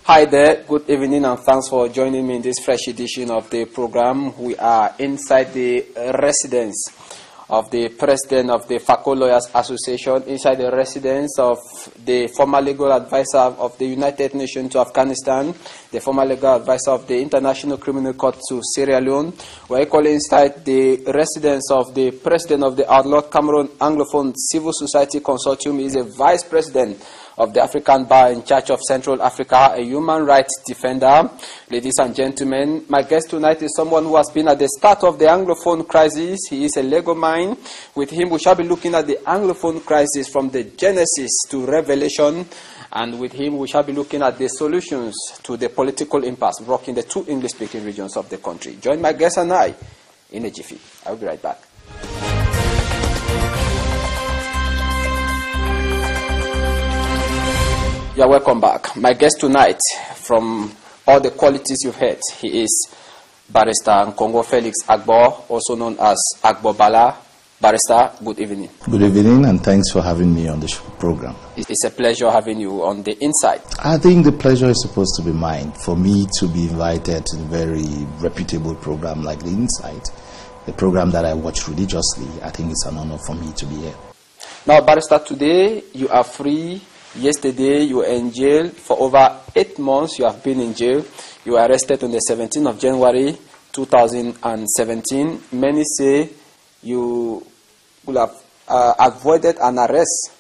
Hi there, good evening, and thanks for joining me in this fresh edition of the program. We are inside the residence of the president of the FACO Lawyers Association, inside the residence of the former legal advisor of the United Nations to Afghanistan, the former legal advisor of the International Criminal Court to Sierra Leone. We're equally inside the residence of the president of the Outlawed Cameroon Anglophone Civil Society Consortium. He is a vice president of the African Bar in charge of Central Africa, a human rights defender. Ladies and gentlemen, my guest tonight is someone who has been at the start of the Anglophone crisis. He is a legal mind. With him, we shall be looking at the Anglophone crisis from the genesis to revelation. And with him, we shall be looking at the solutions to the political impasse rocking the two English-speaking regions of the country. Join my guest and I in a jiffy. I'll be right back. Yeah, welcome back. My guest tonight, from all the qualities you've heard, he is Barrister Nkongo Felix AGBOR, also known as AGBOR Bala. Barrister, good evening. Good evening, and thanks for having me on this program. It's a pleasure having you on the inside. I think the pleasure is supposed to be mine, for me to be invited to a very reputable program like The Inside, the program that I watch religiously. I think it's an honor for me to be here. Now, Barrister, today you are free. Yesterday, you were in jail for over 8 months. You have been in jail. You were arrested on the 17th of January, 2017. Many say you will have avoided an arrest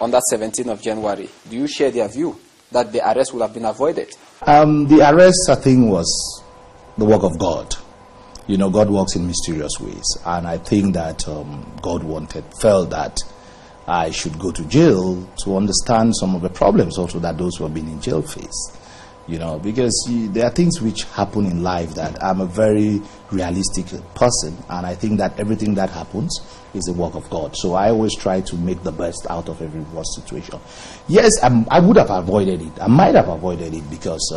on that 17th of January. Do you share their view that the arrest will have been avoided? The arrest, I think, was the work of God. You know, God works in mysterious ways. And I think that God felt that I should go to jail to understand some of the problems also that those who have been in jail face. You know, because there are things which happen in life that I'm a very realistic person, and I think that everything that happens is the work of God. So I always try to make the best out of every worst situation. Yes, I would have avoided it. I might have avoided it because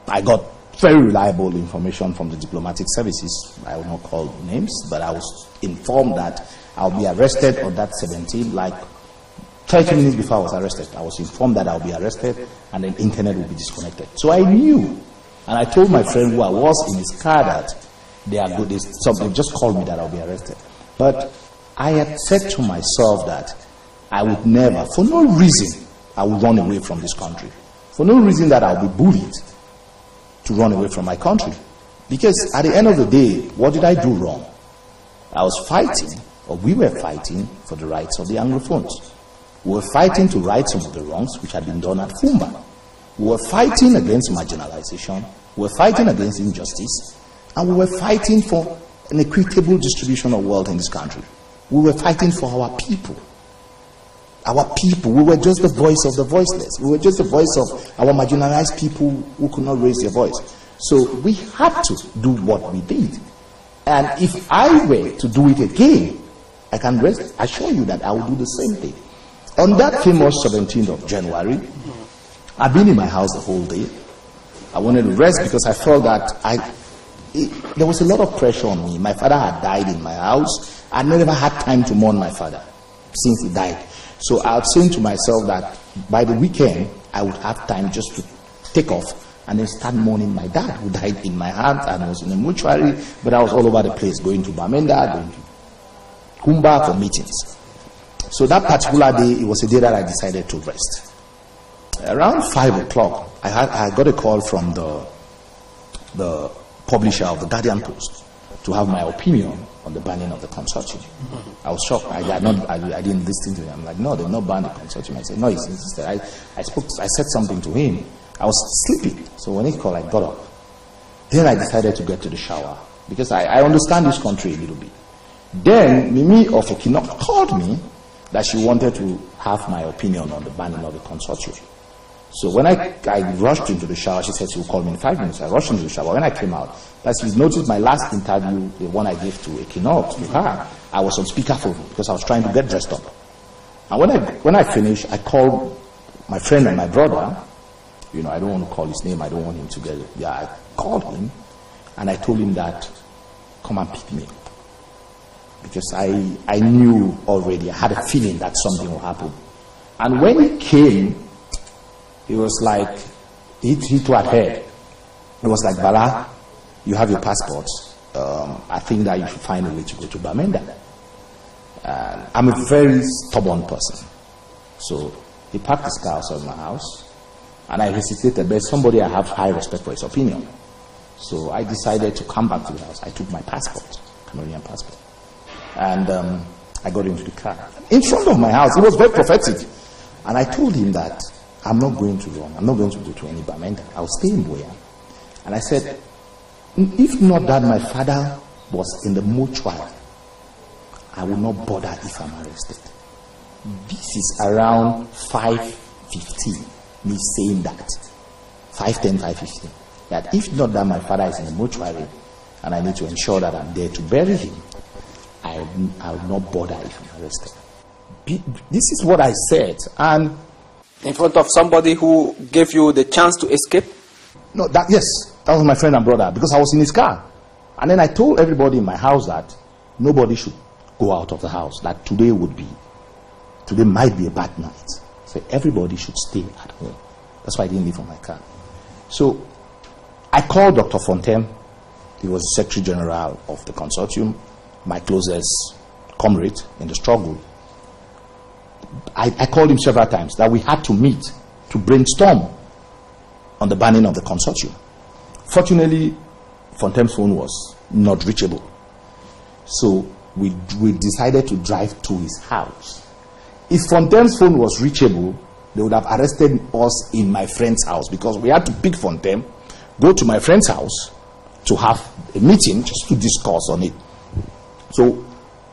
I got very reliable information from the diplomatic services. I will not call names, but I was informed that I'll be arrested on that 17th, like 30 minutes before I was arrested. I was informed that I'll be arrested and then internet will be disconnected. So I knew, and I told my friend who I was in his car that they are good. Something just called me that I'll be arrested. But I had said to myself that I would never, for no reason, I would run away from this country. For no reason that I'll be bullied to run away from my country. Because at the end of the day, what did I do wrong? I was fighting, or we were fighting for the rights of the Anglophones. We were fighting to right some of the wrongs which had been done at Fumba. We were fighting against marginalization. We were fighting against injustice. And we were fighting for an equitable distribution of wealth in this country. We were fighting for our people. Our people. We were just the voice of the voiceless. We were just the voice of our marginalized people who could not raise their voice. So we had to do what we did. And if I were to do it again, I can assure you that I will do the same thing. On that famous 17th of January, I've been in my house the whole day. I wanted to rest because I felt that there was a lot of pressure on me. My father had died in my house. I never had time to mourn my father since he died. So I was saying to myself that by the weekend, I would have time just to take off and then start mourning my dad who died in my hands and was in a mortuary, but I was all over the place, going to Bamenda, going to Kumba for meetings. So that particular day, it was a day that I decided to rest. Around 5 o'clock, I got a call from the publisher of the Guardian Post to have my opinion on the banning of the consortium. I was shocked. I didn't listen to him. I'm like, no, they've not banned the consortium. I said, no, he's insisted. I said something to him. I was sleeping. So when he called, I got up. Then I decided to get to the shower because I understand this country a little bit. Then Mimi of Ekinok called me that she wanted to have my opinion on the banning of the consortium. So when I rushed into the shower, she said she would call me in 5 minutes. I rushed into the shower. When I came out, as you noticed, my last interview, the one I gave to Ekinok, to her, I was on speakerphone because I was trying to get dressed up. And when I finished, I called my friend and my brother. You know, I don't want to call his name. I don't want him to get it. Yeah, I called him and I told him that, come and pick me. Because I knew already, I had a feeling that something will happen. And when he came, he was like, he too had heard. It was like, Bala, you have your passport. I think that you should find a way to go to Bamenda. I'm a very stubborn person. So he parked his car outside my house, and I hesitated. There's somebody I have high respect for his opinion. So I decided to come back to the house. I took my passport, Cameroonian passport, and I got into the car. In front of my house, it was very prophetic. And I told him that I'm not going to run. I'm not going to go to any Bamenda. I'll stay in Boya. And I said, if not that my father was in the mortuary, I will not bother if I'm arrested. This is around 5:15, me saying that. 5:10, 5:15. That if not that my father is in the mortuary and I need to ensure that I'm there to bury him, I will not bother if I'm arrested. This is what I said. And in front of somebody who gave you the chance to escape? No, yes, that was my friend and brother, because I was in his car. And then I told everybody in my house that nobody should go out of the house, that today might be a bad night. So everybody should stay at home. That's why I didn't leave from my car. So I called Dr. Fontaine. He was the Secretary General of the consortium, my closest comrade in the struggle. I called him several times that we had to meet to brainstorm on the banning of the consortium. Fortunately, Fontaine's phone was not reachable. So we decided to drive to his house. If Fontaine's phone was reachable, they would have arrested us in my friend's house, because we had to pick Fontaine, go to my friend's house to have a meeting just to discuss on it. So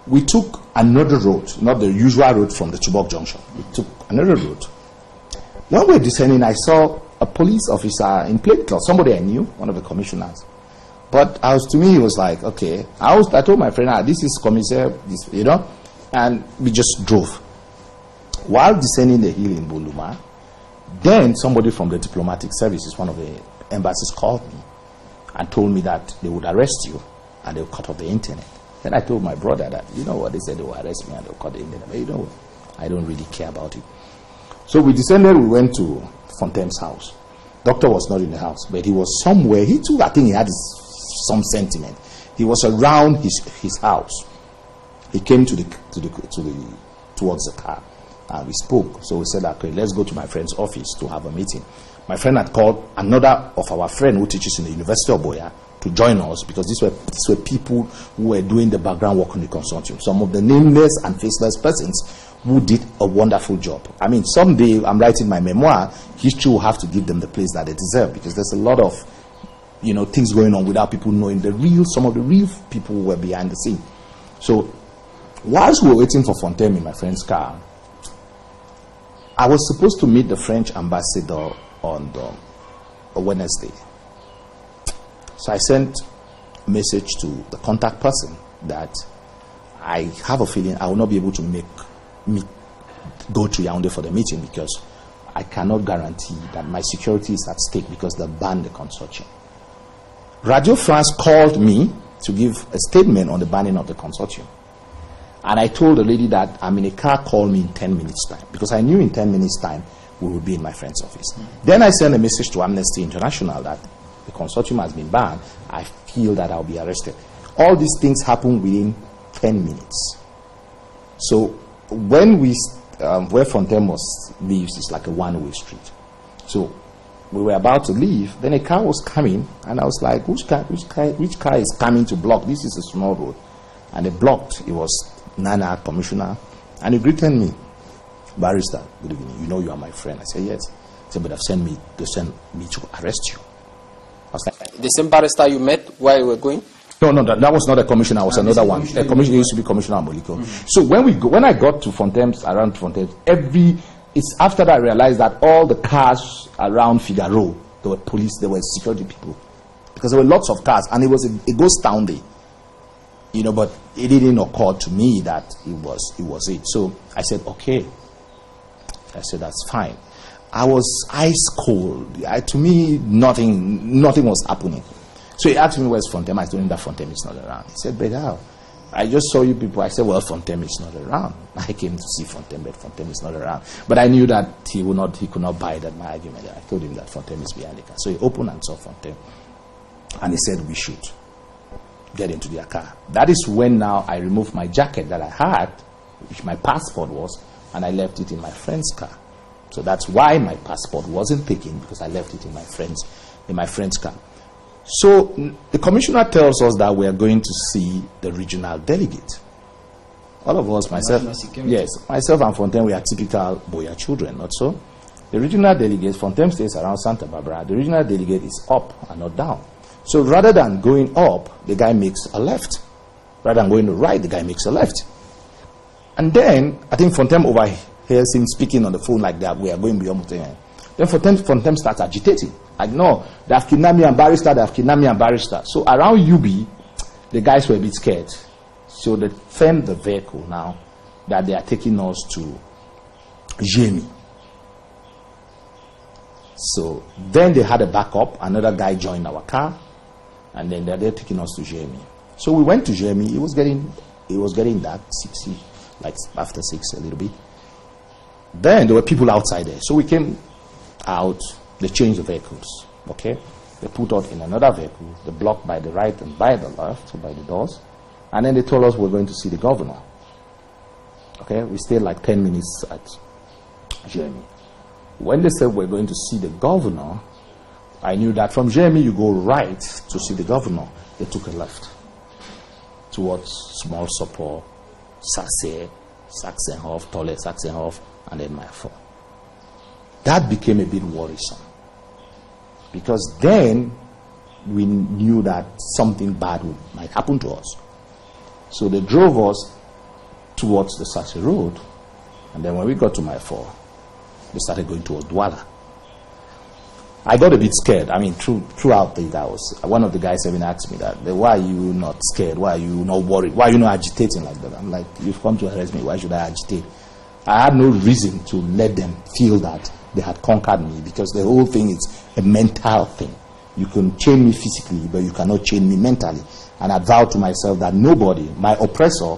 we took another road, not the usual road from the Chibok Junction. We took another road. When we were descending, I saw a police officer in plain clothes, somebody I knew, one of the commissioners. But to me, it was like, okay. I told my friend, this is commissioner, and we just drove. While descending the hill in Boluma, then somebody from the diplomatic services, one of the embassies, called me and told me that they would arrest you and they would cut off the internet. Then I told my brother that, you know what, they said they will arrest me and they'll cut the internet. But you know what, I don't really care about it. So we descended, we went to Fontaine's house. Doctor was not in the house, but he was somewhere. He too, I think he had some sentiment. He was around his house. He came towards the car, and we spoke. So we said, okay, let's go to my friend's office to have a meeting. My friend had called another of our friends who teaches in the University of Boya to join us, because these were people who were doing the background work on the consortium. Some of the nameless and faceless persons who did a wonderful job. I mean, someday I'm writing my memoir, history will have to give them the place that they deserve, because there's a lot of things going on without people knowing some of the real people who were behind the scene. So whilst we were waiting for Fontaine in my friend's car, I was supposed to meet the French ambassador on a Wednesday. So I sent a message to the contact person that I have a feeling I will not be able to go to Yaoundé for the meeting, because I cannot guarantee that my security is at stake because they banned the consortium. Radio France called me to give a statement on the banning of the consortium. And I told the lady that I'm in a car, call me in 10 minutes time, because I knew in 10 minutes time we would be in my friend's office. Then I sent a message to Amnesty International that the consortium has been banned. I feel that I'll be arrested. All these things happen within 10 minutes. So when where Fontaine lives is like a one-way street. So we were about to leave, then a car was coming, and I was like, which car is coming to block? This is a small road. And they blocked. It was Nana, commissioner, and he greeted me. Barrister, good evening. You know you are my friend. I said, yes. He said, but they sent me to arrest you. I was like, the same barrister you met while you were going? No, that was not a commissioner. I was another one. A commissioner used to be Commissioner Amoliko. So when I got to Fontaine's, around Fontaine's, it's after that I realized that all the cars around Figaro, there were police, there were security people, because there were lots of cars, and it was a ghost town day. But it didn't occur to me that it was it. So I said, okay. I said, that's fine. I was ice cold. To me, nothing was happening. So he asked me, where's Fontaine? I told him that Fontaine is not around. He said, but how? I just saw you people. I said, well, Fontem is not around. I came to see Fontem, but Fontem is not around. But I knew that he could not buy that my argument. I told him that Fontem is behind the car. So he opened and saw Fontem. And he said, we should get into their car. That is when now I removed my jacket that I had, which my passport was, and I left it in my friend's car. So that's why my passport wasn't taken, because I left it in my friend's car. So the commissioner tells us that we are going to see the regional delegate. All of us, myself, yes, myself and Fontem, we are typical Boya children, not so? The regional delegate, Fontem stays around Santa Barbara. The regional delegate is up and not down. So rather than going up, the guy makes a left. Rather than going to right, the guy makes a left. And then, I think Fontem overhears him speaking on the phone like that, we are going beyond Mutem. Then Fontem starts agitating. Like, no, they have kidnapped me and Barrister, they have kidnapped me and Barrister. So around UB, the guys were a bit scared. So they filmed the vehicle now that they are taking us to Jamie. So then they had a backup, another guy joined our car, and then they're taking us to Jamie. So we went to Jamie. It was getting dark, 6, like after 6 a little bit. Then there were people outside there. So we came out, they changed the vehicles. Okay? They put us in another vehicle, they blocked by the right and by the left, so by the doors. And then they told us we're going to see the governor. Okay? We stayed like 10 minutes at Jamie. When they said we're going to see the governor, I knew that from Jamie you go right to see the governor. They took a left towards Small Support, Saxe, Saxenhof, Tolle, Saxenhof, and then NFOR. That became a bit worrisome, because then we knew that something bad might happen to us. So they drove us towards the Saxe Road, and then when we got to NFOR, they started going towards Douala. I got a bit scared. I mean, throughout the day, one of the guys even asked me that, why are you not scared? Why are you not worried? Why are you not agitating like that? I'm like, you've come to arrest me. Why should I agitate? I had no reason to let them feel that they had conquered me, because the whole thing is a mental thing. You can chain me physically, but you cannot chain me mentally. And I vowed to myself that nobody, my oppressor,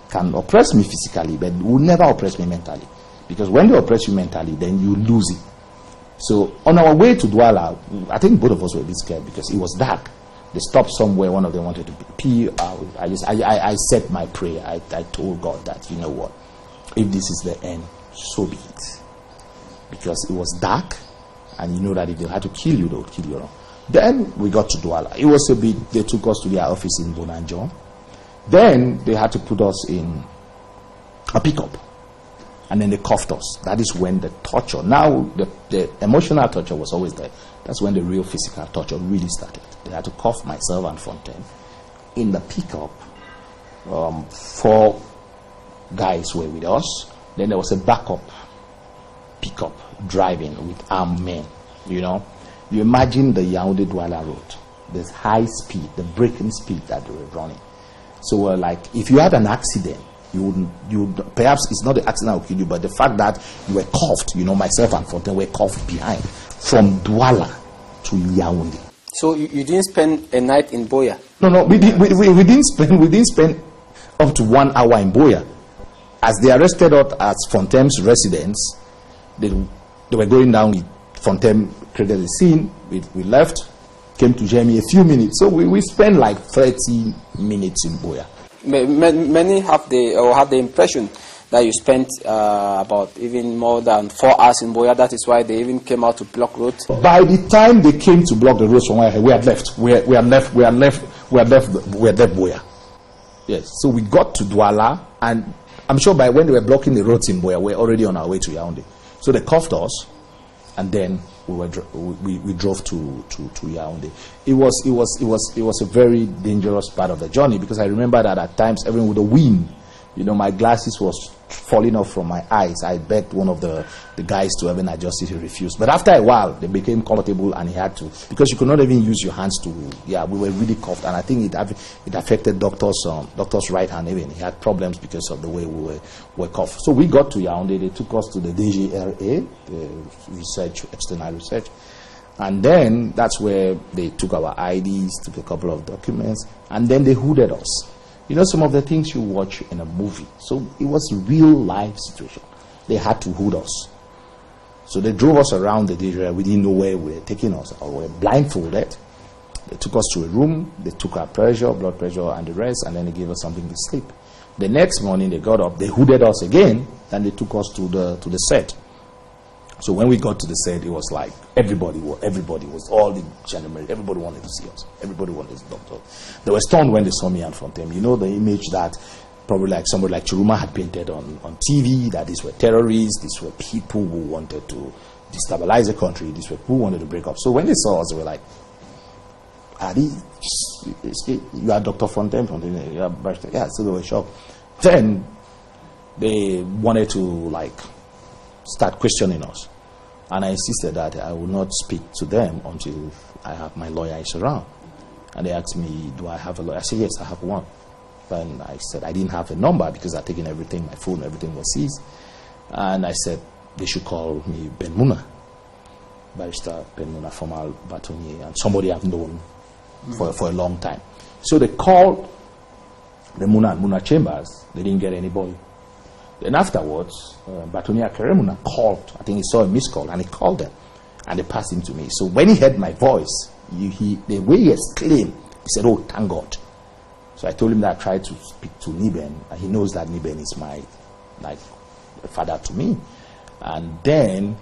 can oppress me physically, but will never oppress me mentally. Because when they oppress you mentally, then you lose it. So on our way to Douala, I think both of us were a bit scared because it was dark. They stopped somewhere. One of them wanted to pee. I said my prayer. I told God that, you know what, if this is the end, so be it. Because it was dark, and you know that if they had to kill you, they would kill you. Then we got to Douala. It was a bit, they took us to their office in Bonanjo. Then they had to put us in a pickup. And then they cuffed us. That is when the torture, now the emotional torture was always there. That's when the real physical torture really started. They had to cuff myself and Fontem in the pickup. 4 guys were with us. Then there was a backup pickup driving with armed men. You know, you imagine the Yaoundé Douala road, the high speed, the breaking speed that they were running. So we're like, if you had an accident, perhaps it's not the accident that will kill you, but the fact that you were cuffed, you know, myself and Fontem were cuffed behind from Douala to Yaoundé. So you didn't spend a night in Boya? No, we didn't spend up to 1 hour in Boya. As they arrested us at Fontem's residence, they were going down with Fontem, created a scene, we left, came to Jamie a few minutes. So we spent like 30 minutes in Boya. Many have the impression that you spent about even more than 4 hours in Boya. That is why they even came out to block roads. By the time they came to block the roads from where we had left, we had left Boya. Yes. So we got to Douala, and I'm sure by when they were blocking the roads in Boya, we were already on our way to Yaoundé. So they cuffed us, and then we drove to Yaoundé. It was a very dangerous part of the journey, because I remember that at times, even with the wind, you know, my glasses was falling off from my eyes. I begged one of the guys to even adjust it. He refused. But after a while, they became comfortable, and he had to, because you could not even use your hands to. Yeah, we were really cuffed, and I think it affected doctor's right hand even. He had problems because of the way we were cuffed. So we got to Yaoundé. They took us to the DGRA, the external research. And then that's where they took our IDs, took a couple of documents, and then they hooded us. You know, some of the things you watch in a movie. So it was a real life situation. They had to hold us. So they drove us around the area. We didn't know where we were taking us. Or we were blindfolded. They took us to a room. They took our pressure, blood pressure, and the rest, and then they gave us something to sleep. The next morning, they got up. They hooded us again, and they took us to the set. So when we got to the set, it was like everybody was all the gentlemen. Everybody wanted to see us. Everybody wanted to talk to us. They were stunned when they saw me and front them. You know the image that probably like somebody like Chiruma had painted on TV, that these were terrorists, these were people who wanted to destabilize the country, these were people who wanted to break up. So when they saw us, they were like, you are Dr. Fontaine, you are Barrister. Yeah, so they were shocked. Then they wanted to like start questioning us. And I insisted that I would not speak to them until I have my lawyer is around. And they asked me, do I have a lawyer? I said, yes, I have one. And I said, I didn't have a number because I'd taken everything, my phone, everything was seized. And I said, they should call me Ben Muna, Barrister Ben Muna, former bâtonnier, and somebody I've known for a long time. So they called the Muna chambers. They didn't get anybody. Then afterwards, Batonia Keremuna called. I think he saw a missed call, and he called them, and they passed him to me. So when he heard my voice, the way he exclaimed, he said, "Oh, thank God!" So I told him that I tried to speak to Niben, and he knows that Niben is my like father to me. And then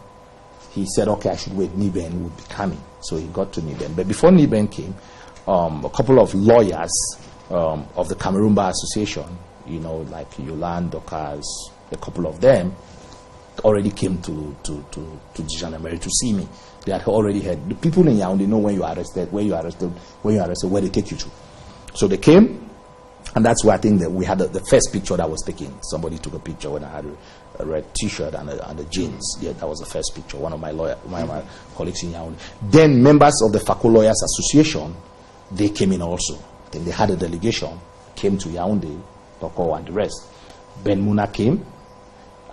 he said, "Okay, I should wait. Niben would be coming." So he got to Niben, but before Niben came, a couple of lawyers of the Cameroon Bar Association, you know, like Yolande, Docas, a couple of them already came to Dijanameri to see me. They had already heard. The people in Yaoundé know when you are arrested, where they take you to. So they came, and that's where I think that we had the first picture that was taken. Somebody took a picture when I had a red T-shirt and the jeans. Yeah, that was the first picture. One of my colleagues in Yaoundé. Then members of the Fako Lawyers Association, they came in also. I think they had a delegation, came to Yaoundé, Toko and the rest. Ben Muna came,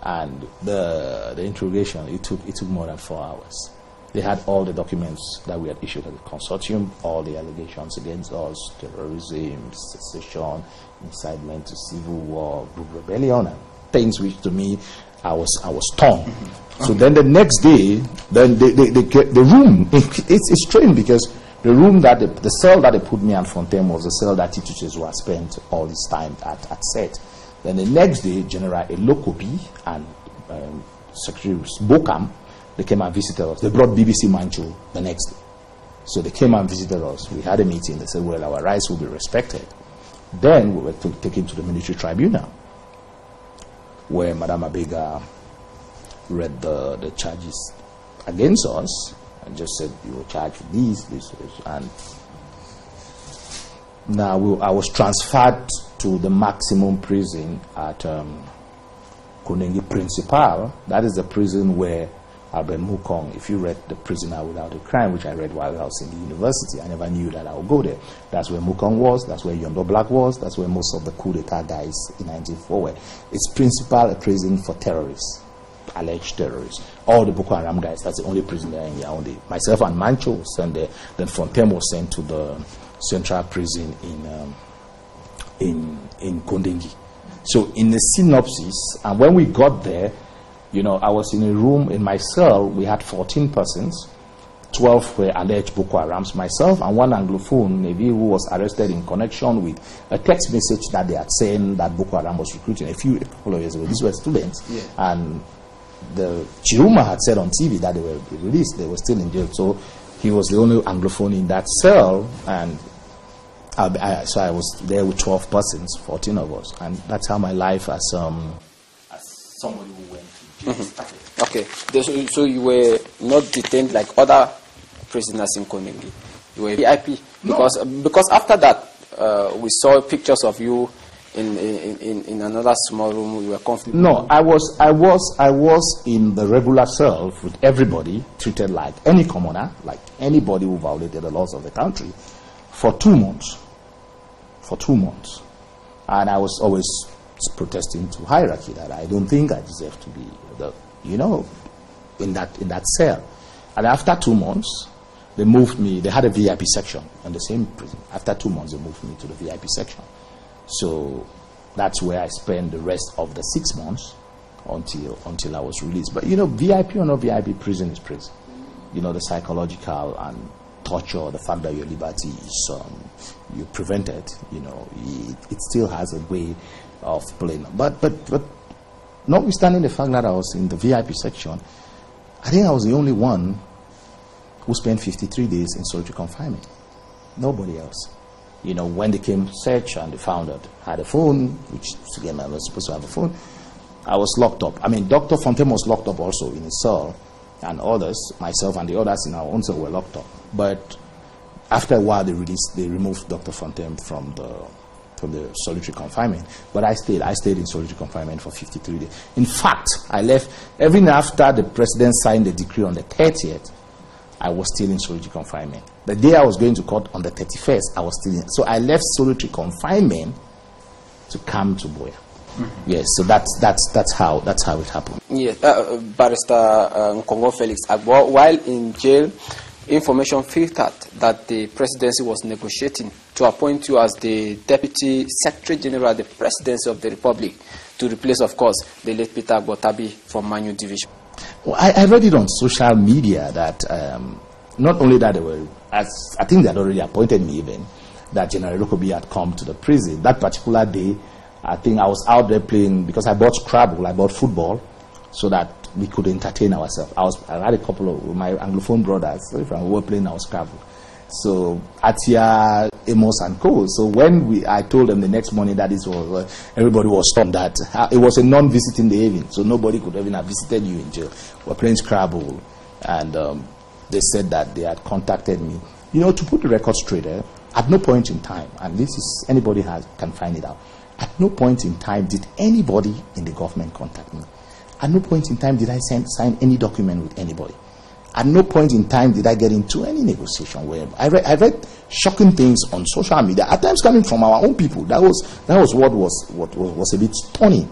and the interrogation, it took more than 4 hours. They had all the documents that we had issued at the consortium, all the allegations against us, terrorism, secession, incitement to civil war, group rebellion, and things which to me I was torn. So then the next day, then the room, it's strange because the room that the cell that they put me and Fontaine was the cell that teachers who had spent all this time at set. Then the next day, General Elokobi and Secretary Bokam, they came and visited us. They brought BBC Manchu the next day. So they came and visited us. We had a meeting. They said, well, our rights will be respected. Then we were taken to the military tribunal, where Madame Abega read the charges against us and just said, you were charged with this, and now I was transferred to the maximum prison at Konengi Principal. That is the prison where Albert Mukong, if you read The Prisoner Without a Crime, which I read while I was in the university, I never knew that I would go there. That's where Mukong was, that's where Yondo Black was, that's where most of the coup d'etat guys in 1994 were. It's principal a prison for terrorists, alleged terrorists. All the Boko Haram guys, that's the only prison there in Yaoundé. Myself and Mancho was sent there. Then Fontaine was sent to the central prison in Kondengi. So in the synopsis, and when we got there, you know, I was in a room in my cell. We had 14 persons. 12 were alleged Boko Harams. Myself and one Anglophone, maybe, who was arrested in connection with a text message that they had sent that Boko Haram was recruiting a couple of years ago. These were students. Yeah. And the Chiruma had said on TV that they were released. They were still in jail. So he was the only Anglophone in that cell. And so I was there with 12 persons, 14 of us. And that's how my life as somebody who went. Mm-hmm. Okay, so you were not detained like other prisoners in Konengi. You were VIP because after that we saw pictures of you in another small room. You were comfortable. No, I was in the regular cell with everybody, treated like any commoner, like anybody who violated the laws of the country, for 2 months. For 2 months, and I was always protesting to hierarchy that I don't think I deserve to be in that cell. And after 2 months, they moved me. They had a VIP section in the same prison. After 2 months, they moved me to the VIP section. So that's where I spent the rest of the 6 months until I was released. But VIP or not VIP, prison is prison. The psychological and torture, the fact that your liberty is you prevented, it still has a way of playing. But notwithstanding the fact that I was in the VIP section, I think I was the only one who spent 53 days in solitary confinement. Nobody else. When they came to search and they found out I had a phone, which again I was supposed to have a phone, I was locked up. Dr. Fontaine was locked up also in his cell, and others, myself and the others in our own cell were locked up. But after a while, they removed Dr. Fontaine from the solitary confinement. But I stayed in solitary confinement for 53 days. In fact, I left even after the president signed the decree on the 30th. I was still in solitary confinement. The day I was going to court on the 31st, I was still in. So I left solitary confinement to come to Boya. Yes, so that's how it happened. Yes, Barrister Nkong'o Felix AGBOR, while in jail, information filtered that the presidency was negotiating to appoint you as the Deputy Secretary General of the Presidency of the Republic to replace, of course, the late Peter Agbotabi from Manu Division. Well, I read it on social media that not only that they were, I think they had already appointed me even, that General Lokobi had come to the prison. That particular day, I think I was out there playing, because I bought Scrabble, I bought football, so that we could entertain ourselves. I had a couple of my Anglophone brothers, so if we were playing our Scrabble. So Atia, Amos and Co. So when I told them the next morning that it was, everybody was stunned that it was a non-visiting day even, so nobody could even have visited you in jail. We were playing Scrabble, and they said that they had contacted me. To put the record straight, at no point in time, and this is anybody can find it out. At no point in time did anybody in the government contact me. At no point in time did I sign any document with anybody. At no point in time did I get into any negotiation where I read shocking things on social media, at times coming from our own people. That was what was a bit stunning.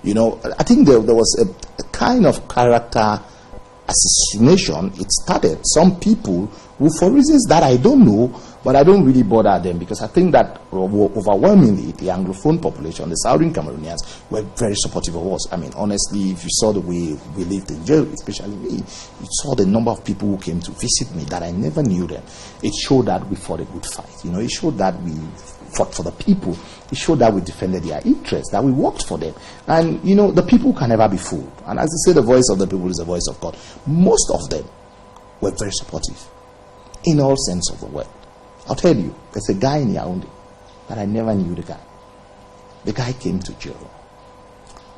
I think there was a kind of character assassination. It started. Some people who, for reasons that I don't know, but I don't really bother them, because I think that overwhelmingly the Anglophone population, the Southern Cameroonians, were very supportive of us. Honestly, if you saw the way we lived in jail, especially me, you saw the number of people who came to visit me that I never knew them. It showed that we fought a good fight. It showed that we fought for the people. It showed that we defended their interests, that we worked for them. And, the people can never be fooled. And as they say, the voice of the people is the voice of God. Most of them were very supportive in all sense of the word. I'll tell you, there's a guy in Yaoundé that I never knew the guy. The guy came to jail.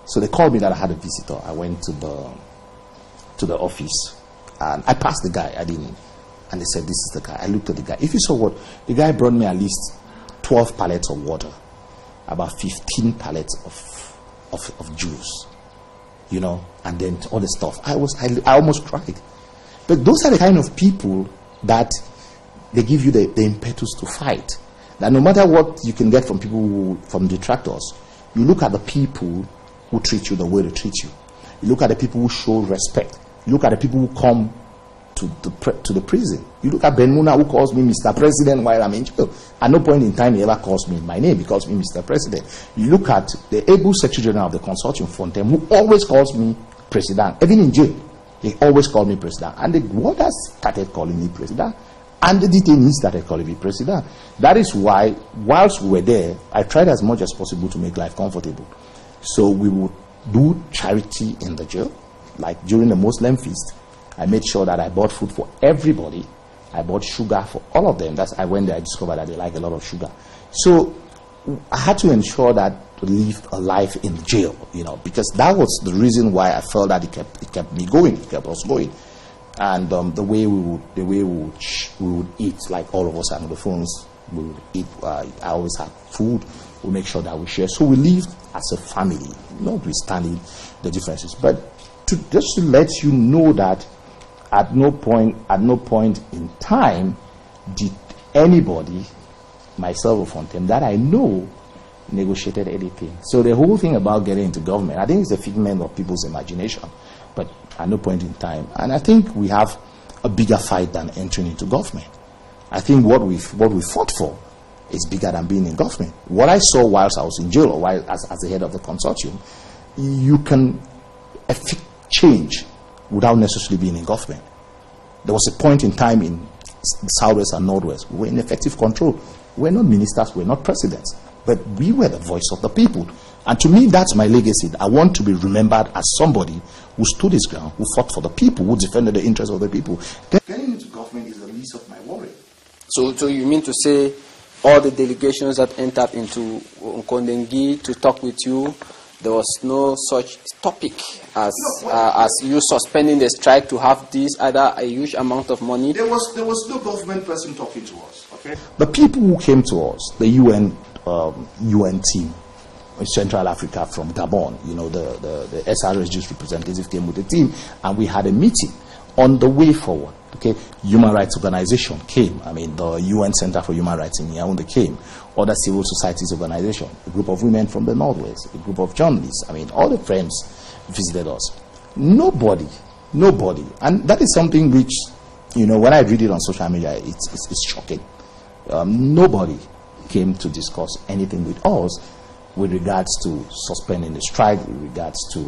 So they called me that I had a visitor. I went to the office, and I passed the guy. I didn't. And they said, this is the guy. I looked at the guy. If you saw what, the guy brought me at least 12 pallets of water, about 15 pallets of juice, and then all the stuff. I almost cried. But those are the kind of people that they give you the impetus to fight. That no matter what you can get from people, from detractors, you look at the people who treat you the way they treat you. You look at the people who show respect. You look at the people who come to the prison. You look at Ben Muna, who calls me Mr. President while I'm in jail. At no point in time he ever calls me my name. He calls me Mr. President. You look at the able Secretary General of the Consortium, Fontaine, who always calls me President. Even in jail, he always called me President. And the warders started calling me President. And the detainees started calling me President. That is why, whilst we were there, I tried as much as possible to make life comfortable. So we would do charity in the jail. Like during the Muslim feast, I made sure that I bought food for everybody. I bought sugar for all of them. I went there, I discovered that they like a lot of sugar. So I had to ensure that to live a life in jail, because that was the reason why I felt that it kept me going, it kept us going. And the way we would eat, like all of us Anglophones, we would eat. I always have food. We make sure that we share. So we lived as a family, notwithstanding the differences. But just to let you know that at no point in time did anybody, myself or Fontaine, that I know, negotiated anything. So the whole thing about getting into government, I think it's a figment of people's imagination. But at no point in time. And I think we have a bigger fight than entering into government. I think what we fought for is bigger than being in government. What I saw whilst I was in jail, or while as the head of the consortium, you can effect change without necessarily being in government. There was a point in time in the Southwest and Northwest, we were in effective control. We're not ministers, we're not presidents, but we were the voice of the people. And to me, that's my legacy. I want to be remembered as somebody who stood his ground, who fought for the people, who defended the interests of the people. Getting into government is the least of my worry. So you mean to say all the delegations that entered into Nkondengi to talk with you, there was no such topic as you suspending the strike to have this either a huge amount of money? There was no government person talking to us. Okay, the people who came to us, the UN team in Central Africa from Gabon, you know, the SRSG's representative came with the team, and we had a meeting on the way forward. Okay, human rights organization came. I mean, the UN Center for Human Rights in Yaoundé came. Other civil societies organization, a group of women from the Northwest, a group of journalists. I mean, all the friends visited us. Nobody, and that is something which, you know, when I read it on social media, it's shocking. Nobody came to discuss anything with us with regards to suspending the strike, with regards to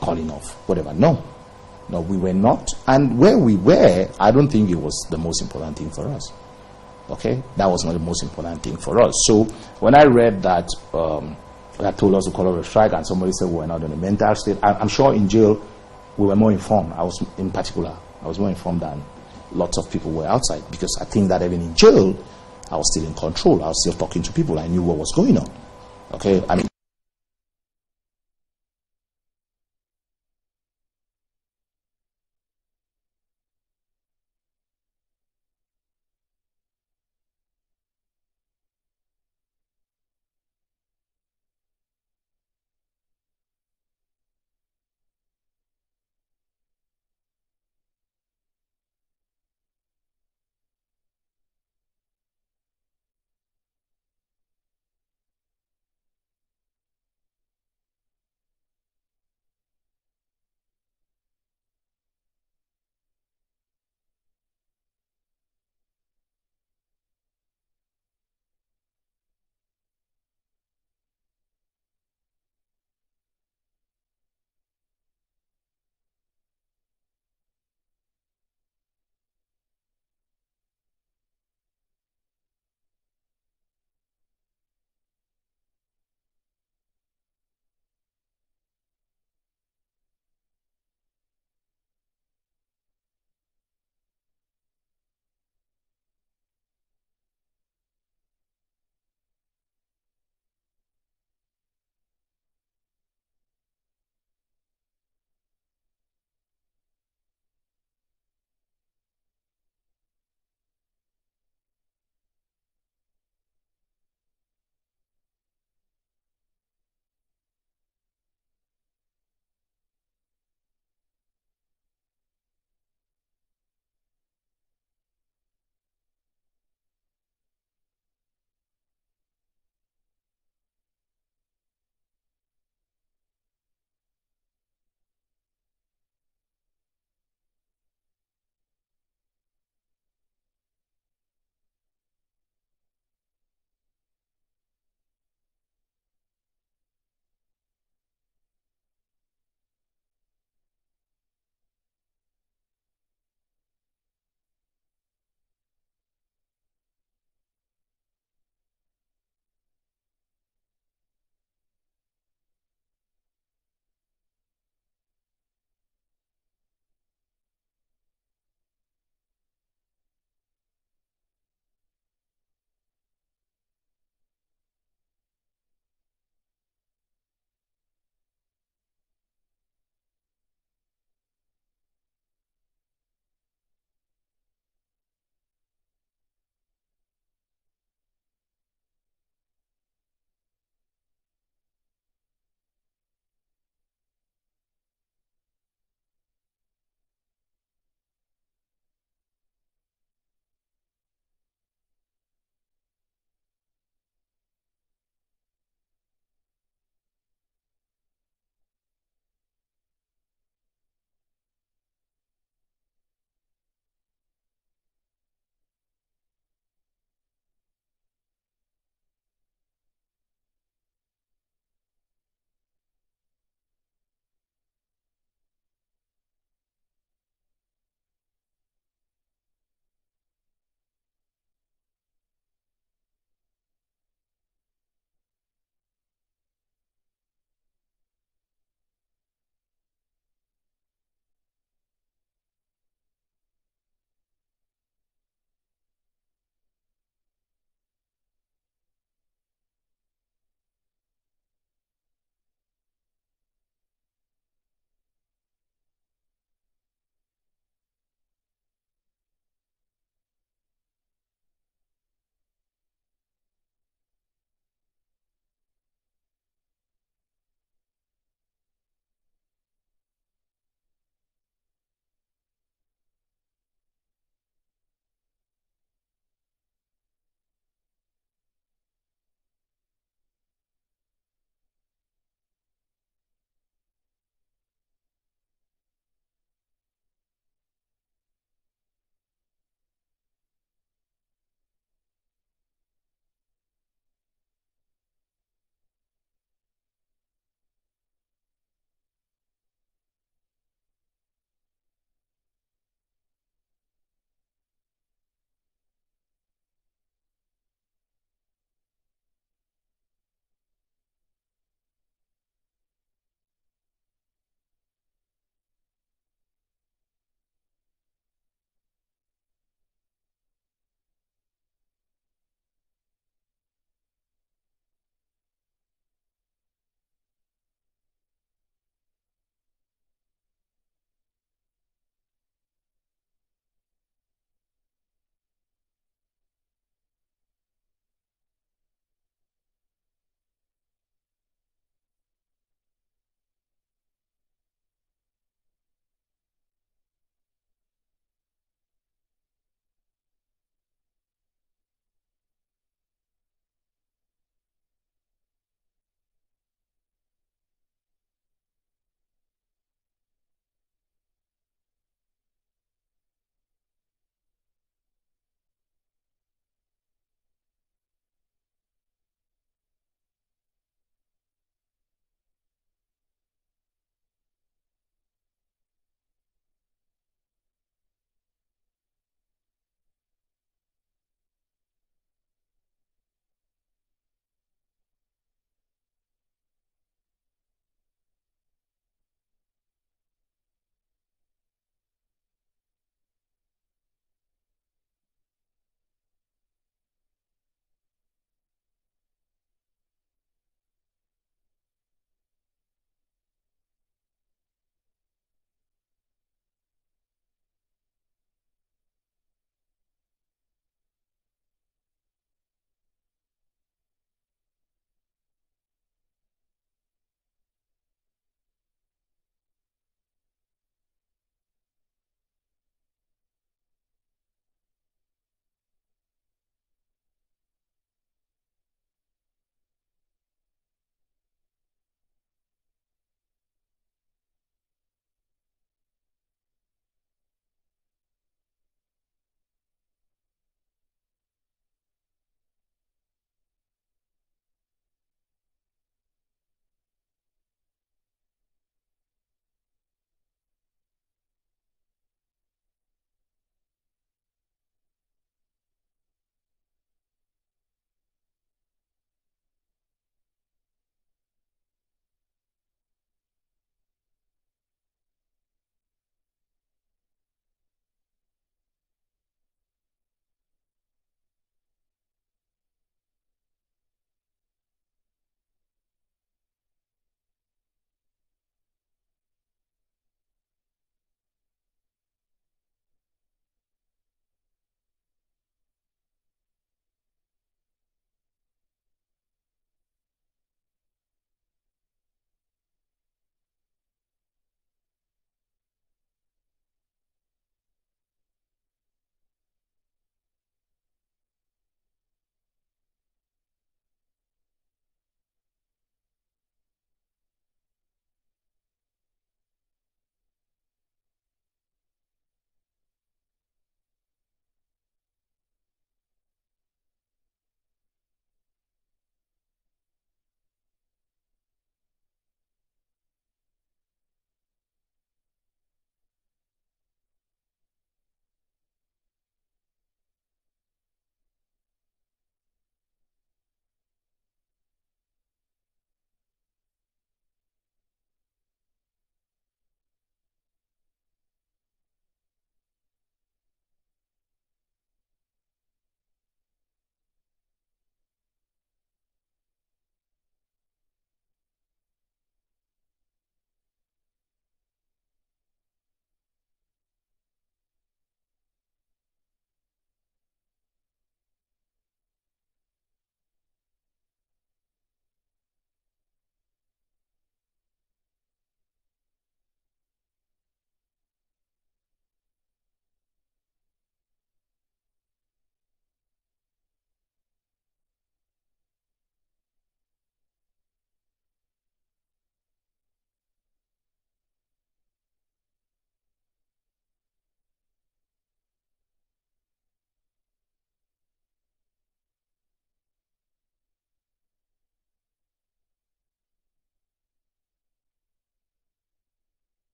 calling off whatever. No, we were not. And where we were, I don't think it was the most important thing for us. Okay? That was not the most important thing for us. So when I read that, that told us to call off a strike, and somebody said we were not in a mental state, I'm sure in jail we were more informed. I was more informed than lots of people were outside, because I think that even in jail, I was still in control. I was still talking to people. I knew what was going on. Okay? I mean,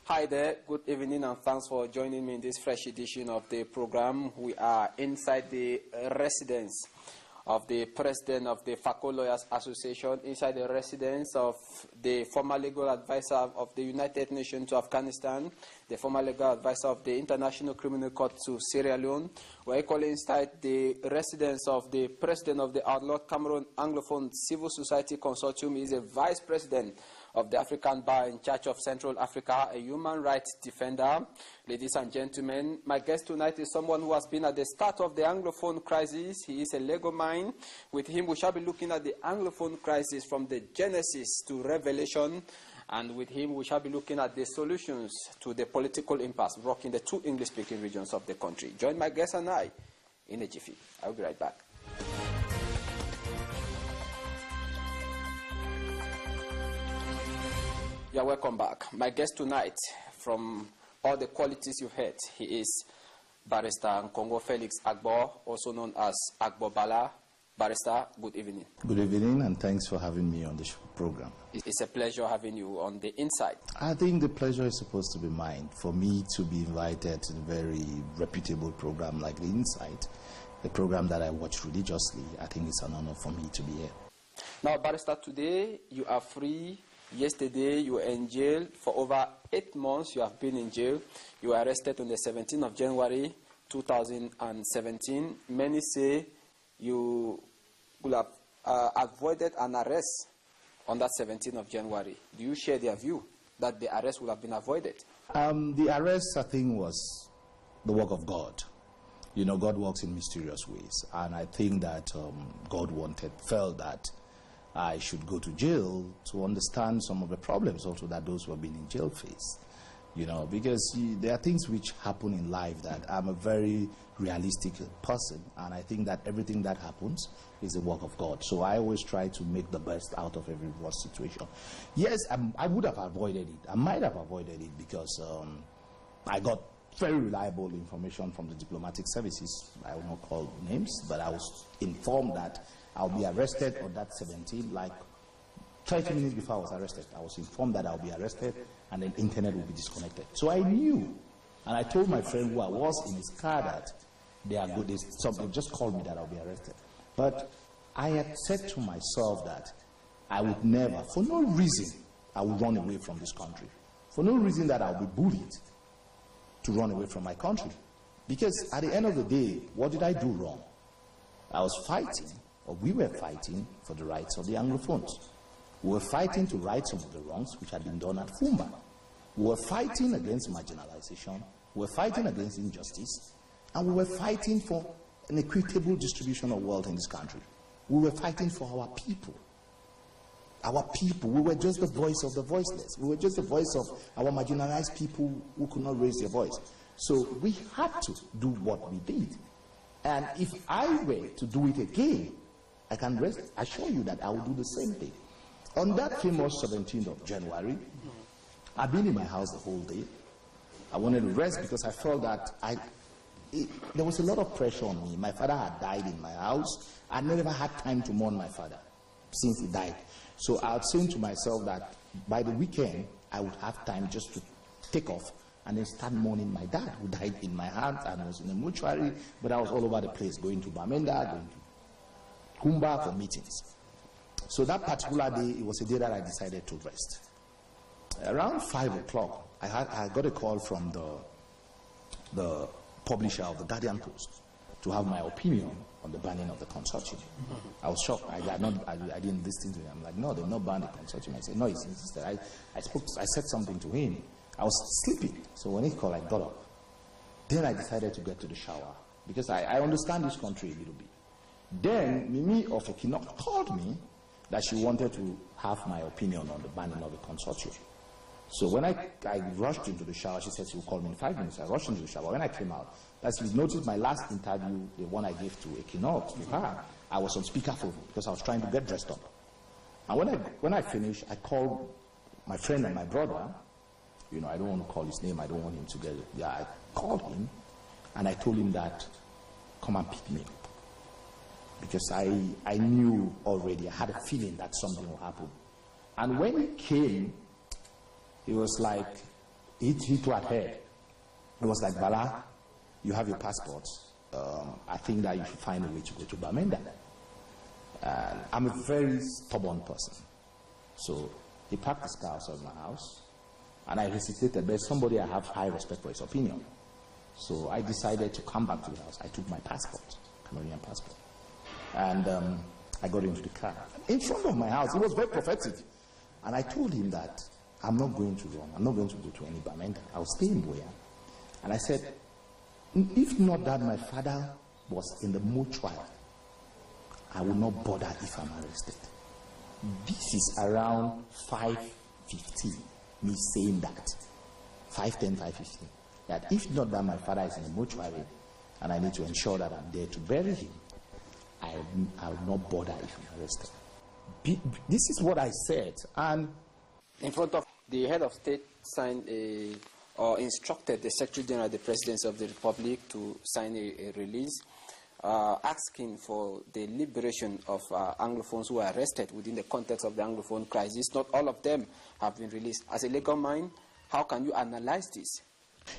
Hi there, good evening and thanks for joining me in this fresh edition of the program. We are inside the residence of the President of the Fako Lawyers Association, inside the residence of the former legal advisor of the United Nations to Afghanistan, the former legal advisor of the International Criminal Court to Sierra Leone. We're equally inside the residence of the President of the Outlawed Cameroon Anglophone Civil Society Consortium. He is a Vice President of the African Bar in charge of Central Africa, a human rights defender. Ladies and gentlemen, my guest tonight is someone who has been at the start of the Anglophone crisis. He is a legal mind. With him, we shall be looking at the Anglophone crisis from the genesis to revelation. And with him, we shall be looking at the solutions to the political impasse rocking the two English-speaking regions of the country. Join my guest and I in a jiffy. I will be right back. Yeah, welcome back. My guest tonight, from all the qualities you've heard, he is Barrister NKONGO Felix AGBOR, also known as AGBOR Bala. Barrister, good evening. Good evening, and thanks for having me on this program. It's a pleasure having you on the inside. I think the pleasure is supposed to be mine. For me to be invited to a very reputable program like The Insight, a program that I watch religiously, I think it's an honor for me to be here. Now, Barrister, today you are free. Yesterday you were in jail for over 8 months. You have been in jail. You were arrested on the 17th of January 2017. Many say you would have avoided an arrest on that 17th of January. Do you share their view that the arrest would have been avoided? The arrest, I think, was the work of God. You know, God works in mysterious ways. And I think that God felt that I should go to jail to understand some of the problems also that those who have been in jail face. You know, because there are things which happen in life that I'm a very realistic person, and I think that everything that happens is the work of God. So I always try to make the best out of every worst situation. Yes, I would have avoided it. I might have avoided it because I got very reliable information from the diplomatic services. I will not call names, but I was informed that I'll be arrested on that 17th, like 30 minutes before I was arrested. I was informed that I'll be arrested and then internet will be disconnected. So I knew, and I told my friend who I was in his car that they are good. Something just called me that I'll be arrested. But I had said to myself that I would never, for no reason, I would run away from this country. For no reason that I'll be bullied to run away from my country. Because at the end of the day, what did I do wrong? I was fighting, or we were fighting for the rights of the Anglophones. We were fighting to right some of the wrongs which had been done at Fumba. We were fighting against marginalization. We were fighting against injustice. And we were fighting for an equitable distribution of wealth in this country. We were fighting for our people. Our people. We were just the voice of the voiceless. We were just the voice of our marginalized people who could not raise their voice. So we had to do what we did. And if I were to do it again, I can assure you that I will do the same thing. On that famous 17th of January, I've been in my house the whole day. I wanted to rest because I felt that there was a lot of pressure on me. My father had died in my house. I never had time to mourn my father since he died. So I was saying to myself that by the weekend, I would have time just to take off and then start mourning my dad who died in my hands, and I was in a mortuary, but I was all over the place, going to Bamenda, going to Kumba for meetings. So that particular day, it was a day that I decided to rest. Around 5 o'clock, I got a call from the publisher of the Guardian Post to have my opinion on the banning of the consortium. I was shocked. I didn't listen to him. I'm like, no, they've not banned the consortium. I said, no, he's insisted. I said something to him. I was sleeping. So when he called, I got up. Then I decided to get to the shower because I understand this country a little bit. Then Mimi of Ekinok called me that she wanted to have my opinion on the banning of the consortium. So when I rushed into the shower, she said she would call me in 5 minutes. I rushed into the shower. When I came out, as you noticed, my last interview, the one I gave to Ekinok, to her, I was on speakerphone because I was trying to get dressed up. And when I finished, I called my friend and my brother. You know, I don't want to call his name. I don't want him to get it. Yeah, I called him and I told him that, come and pick me up. Because I knew already, I had a feeling that something will happen. And when he came, he was like, he too had heard. It was like, Bala, you have your passport. I think that you should find a way to go to Bamenda. I'm a very stubborn person. So he parked his car outside my house, and I hesitated. There's somebody I have high respect for his opinion. So I decided to come back to the house. I took my passport, Cameroonian passport, and I got into the car. In front of my house, it was very prophetic. And I told him that I'm not going to run. I'm not going to go to any Bamenda. I'll stay in Boya. And I said, if not that my father was in the mortuary, I will not bother if I'm arrested. This is around 5:15, me saying that. 5:10, 5:15. That if not that my father is in the mortuary and I need to ensure that I'm there to bury him, I will not bother if I'm arrested. This is what I said. And in front of the head of state signed or instructed the Secretary General of the Presidency of the Republic to sign a release asking for the liberation of Anglophones who were arrested within the context of the Anglophone crisis. Not all of them have been released. As a legal mind, how can you analyze this?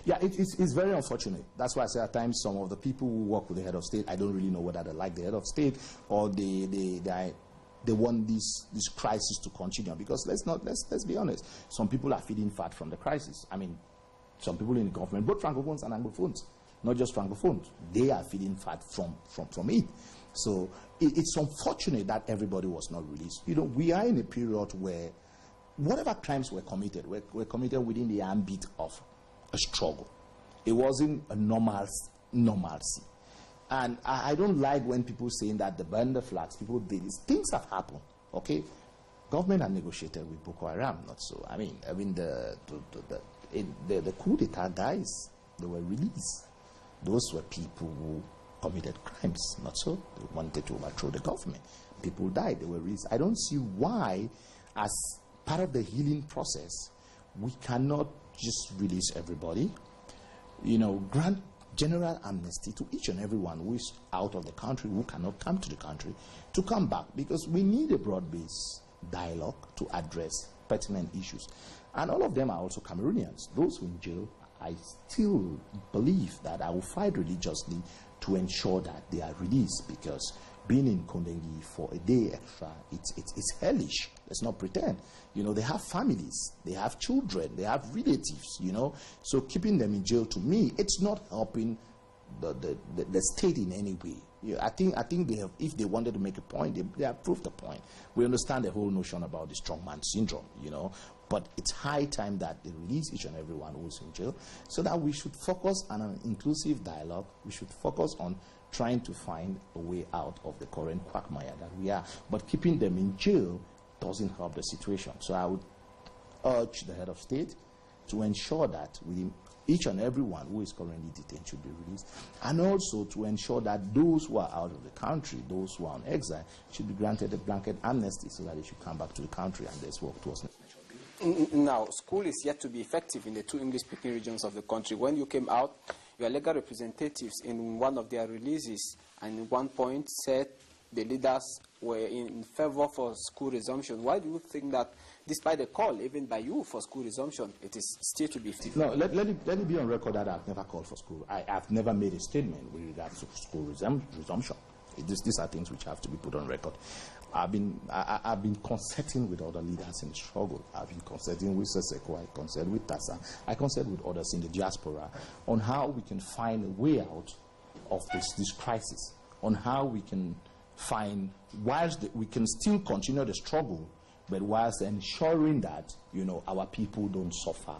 Yeah, it's very unfortunate. That's why I say at times some of the people who work with the head of state, I don't really know whether they like the head of state or they want this crisis to continue. Because let's be honest, some people are feeding fat from the crisis. I mean, some people in the government, both Francophones and Anglophones, not just Francophones, they are feeding fat from it. So it's unfortunate that everybody was not released. You know, we are in a period where whatever crimes were committed, were committed within the ambit of a struggle. It wasn't a normalcy. And I don't like when people saying that they burn the flags, people did this. Things have happened, okay? Government had negotiated with Boko Haram, not so. I mean the coup d'etat guys, they were released. Those were people who committed crimes, not so. They wanted to overthrow the government. People died, they were released. I don't see why, as part of the healing process, we cannot just release everybody, you know, grant general amnesty to each and everyone who is out of the country, who cannot come to the country, to come back, because we need a broad-based dialogue to address pertinent issues. And all of them are also Cameroonians. Those who in jail, I still believe that I will fight religiously to ensure that they are released, because being in Kondengi for a day extra, it's hellish. Let's not pretend. You know, they have families, they have children, they have relatives, you know. So keeping them in jail, to me, it's not helping the state in any way. Yeah, I think they have, if they wanted to make a point, they have proved the point. We understand the whole notion about the strongman syndrome, you know, but it's high time that they release each and everyone who's in jail, so that we should focus on an inclusive dialogue. We should focus on trying to find a way out of the current quagmire that we are. But keeping them in jail doesn't help the situation. So I would urge the head of state to ensure that within each and everyone who is currently detained should be released, and also to ensure that those who are out of the country, those who are on exile, should be granted a blanket amnesty so that they should come back to the country and there's work towards it. Now, school is yet to be effective in the 2 English-speaking regions of the country. When you came out, your legal representatives in one of their releases, and at one point said the leaders were in favor for school resumption. Why do you think that, despite the call even by you for school resumption, it is still to be effective? No, let it be on record that I've never called for school. I've never made a statement with regards to school resumption. These are things which have to be put on record. I've been consulting with other leaders in the struggle. I've been consulting with Seseko, I consulted with Tassa, I consulted with others in the diaspora on how we can find a way out of this crisis, on how we can find, whilst we can still continue the struggle, but whilst ensuring that, you know, our people don't suffer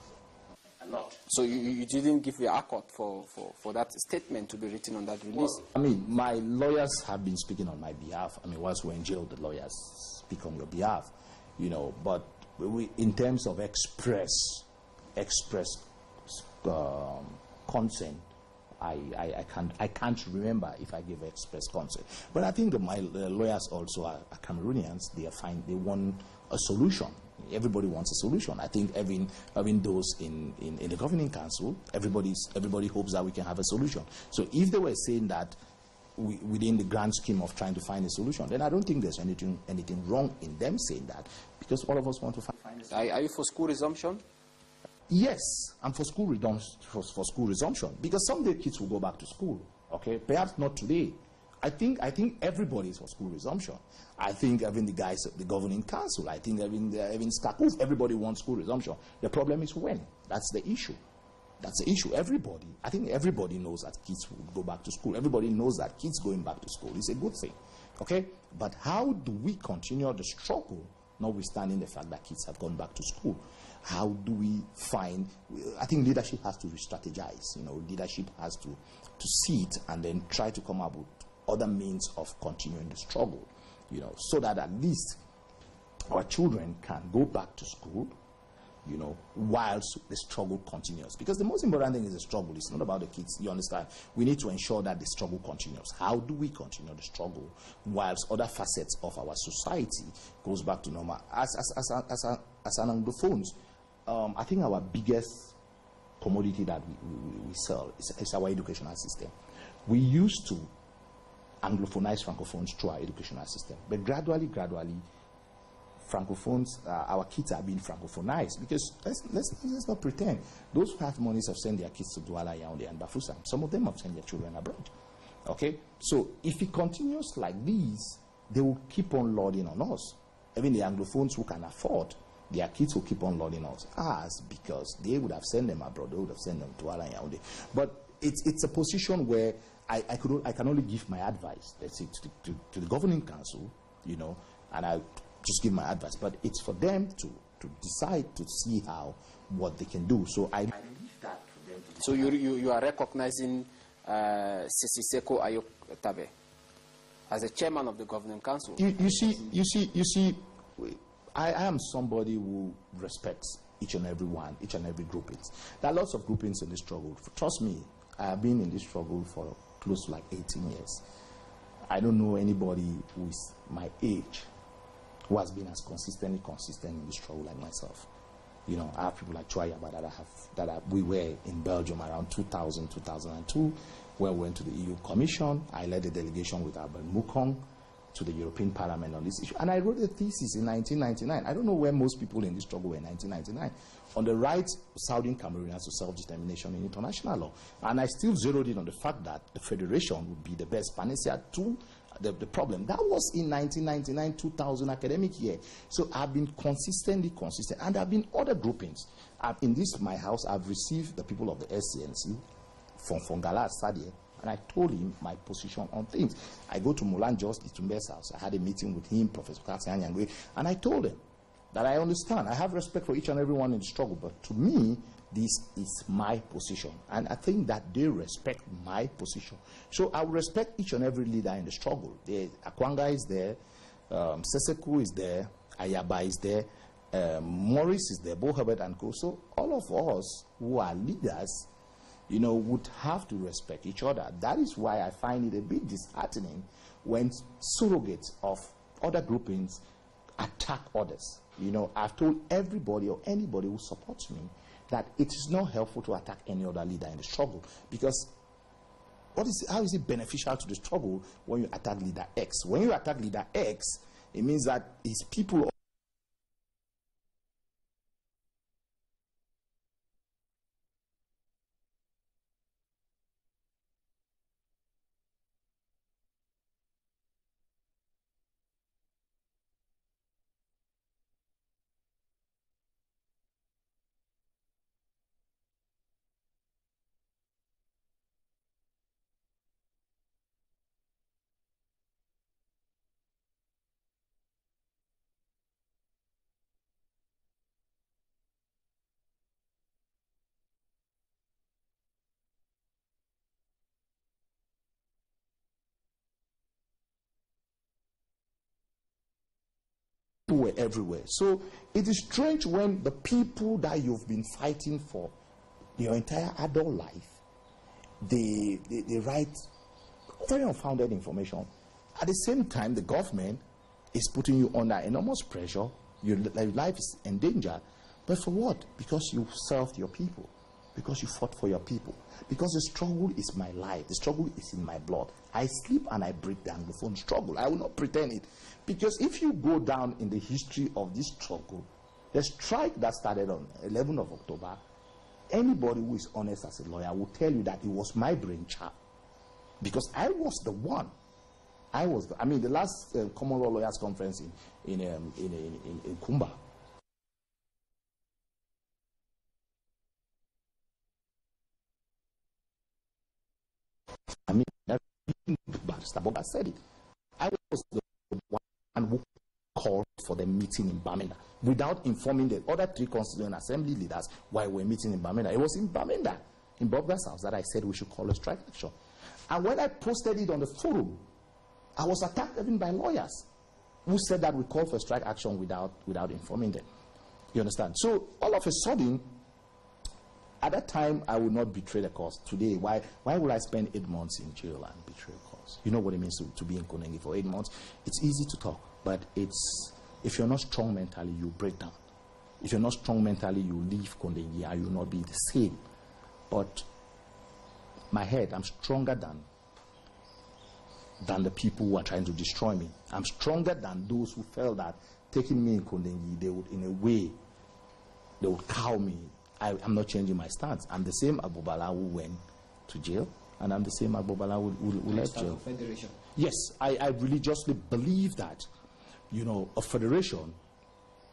a lot. So you didn't give your accord for that statement to be written on that release? Well, I mean, my lawyers have been speaking on my behalf. I mean, whilst we're in jail, the lawyers speak on your behalf, you know, but in terms of express consent, I can't remember if I gave express consent. But I think my lawyers also are Cameroonians. They want a solution. Everybody wants a solution. I think having those in the governing council, everybody hopes that we can have a solution. So if they were saying that within the grand scheme of trying to find a solution, then I don't think there's anything wrong in them saying that, because all of us want to find a solution. Are you for school resumption? Yes, and for school resumption, because someday kids will go back to school. Okay, perhaps not today. I think everybody is for school resumption. I think even the guys, the governing council, I think even Skakuf, everybody wants school resumption. The problem is when. That's the issue. That's the issue. Everybody, I think everybody knows that kids will go back to school. Everybody knows that kids going back to school is a good thing. Okay, but how do we continue the struggle, notwithstanding the fact that kids have gone back to school? How do we find, I think leadership has to re-strategize. You know, leadership has to see it and then try to come up with other means of continuing the struggle, you know, so that at least our children can go back to school, you know, whilst the struggle continues. Because the most important thing is the struggle. It's not about the kids, you understand? We need to ensure that the struggle continues. How do we continue the struggle whilst other facets of our society goes back to normal? As an Anglophones, I think our biggest commodity that we sell is our educational system. We used to Anglophonize Francophones through our educational system, but gradually, Francophones, our kids are being Francophonized, because let's not pretend. Those who have monies have sent their kids to Douala, Yaoundé, and Bafoussam. Some of them have sent their children abroad. Okay, so if it continues like this, they will keep on loading on us. Even the Anglophones who can afford, their kids will keep on loading us, because they would have sent them abroad. They would have sent them to Douala, Yaoundé. But it's a position where I can only give my advice, let's say, to the governing council, you know, and I just give my advice. But it's for them to decide, to see what they can do. So I leave that for them to decide. So you are recognizing Siseko Ayok Tabe as the chairman of the governing council. You see, I am somebody who respects each and every groupings. There are lots of groupings in this struggle. Trust me, I have been in this struggle for close to like 18 years. I don't know anybody who is my age who has been as consistent in this struggle like myself. You know, I have people like Chwayaba we were in Belgium around 2000, 2002, where we went to the EU Commission. I led a delegation with Albert Mukong to the European Parliament on this issue. And I wrote a thesis in 1999. I don't know where most people in this struggle were in 1999, on the rights of Southern Cameroonians to self-determination in international law. And I still zeroed in on the fact that the federation would be the best panacea to the problem. That was in 1999-2000 academic year. So I've been consistent. And there have been other groupings. In this, my house, I've received the people of the SCNC from Fongala Sadie, and I told him my position on things. I go to Mulan Jos Itumbe's house. I had a meeting with him, Professor Katsi Anyangwe, and I told him that I understand. I have respect for each and everyone in the struggle, but to me, this is my position. And I think that they respect my position. So I will respect each and every leader in the struggle. Akwanga is there, Seseku is there, Ayaba is there, Maurice is there, Bo Herbert and Co. So all of us who are leaders, you know, would have to respect each other. That is why I find it a bit disheartening when surrogates of other groupings attack others. You know, I've told everybody or anybody who supports me that it is not helpful to attack any other leader in the struggle, because how is it beneficial to the struggle when you attack leader X? When you attack leader X, it means that his people were everywhere. So it is strange when the people that you've been fighting for your entire adult life, they write very unfounded information. At the same time, the government is putting you under enormous pressure. Your life is in danger. But for what? Because you served your people. Because you fought for your people. Because the struggle is my life. The struggle is in my blood. I sleep and I break the Anglophone struggle. I will not pretend it. Because if you go down in the history of this struggle, the strike that started on 11th of October Anybody who is honest as a lawyer will tell you that it was my brainchild, because I was the one. I mean, the last Common Law Lawyers Conference in Kumba. I mean, Barrister Bob said it. I was the one who called for the meeting in Bamenda without informing the other 3 constituent assembly leaders why we're meeting in Bamenda. It was in Bamenda, in Bob's house, that I said we should call a strike action. And when I posted it on the forum, I was attacked even by lawyers who said that we called for strike action without informing them. You understand? So all of a sudden, at that time, I would not betray the cause. Today, why would I spend 8 months in jail and betray a cause? You know what it means to be in Konongo for 8 months? It's easy to talk, but if you're not strong mentally, you break down. If you're not strong mentally, you leave Konongo and you'll not be the same. But my head, I'm stronger than the people who are trying to destroy me. I'm stronger than those who felt that taking me in Konongo, they would, in a way, they would cow me. I'm not changing my stance. I'm the same Agbobala who went to jail, and I'm the same Agbobala who left jail. Federation. Yes, I religiously believe that, you know, a federation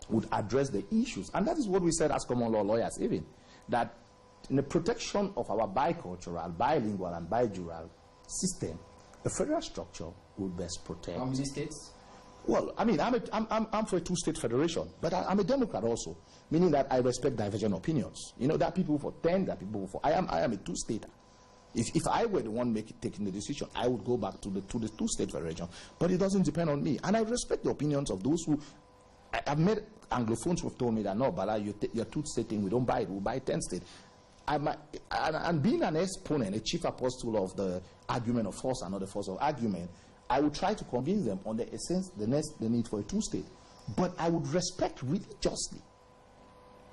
would address the issues, and that is what we said as common law lawyers, even that in the protection of our bicultural, bilingual, and bijural system, a federal structure would best protect. How many states? Well, I mean, I'm for a 2-state federation, but I'm a Democrat also, meaning that I respect divergent opinions. You know, there are people for 10, there are people for. I am a 2-stater. If I were the one taking the decision, I would go back to the 2-state federation. But it doesn't depend on me, and I respect the opinions of those who. I've met Anglophones who have told me that no, Bala, your 2-state thing, we don't buy it. We buy 10-state. And being an exponent, a chief apostle of the argument of force and not the force of argument, I would try to convince them on the essence, the need for a 2-state. But I would respect religiously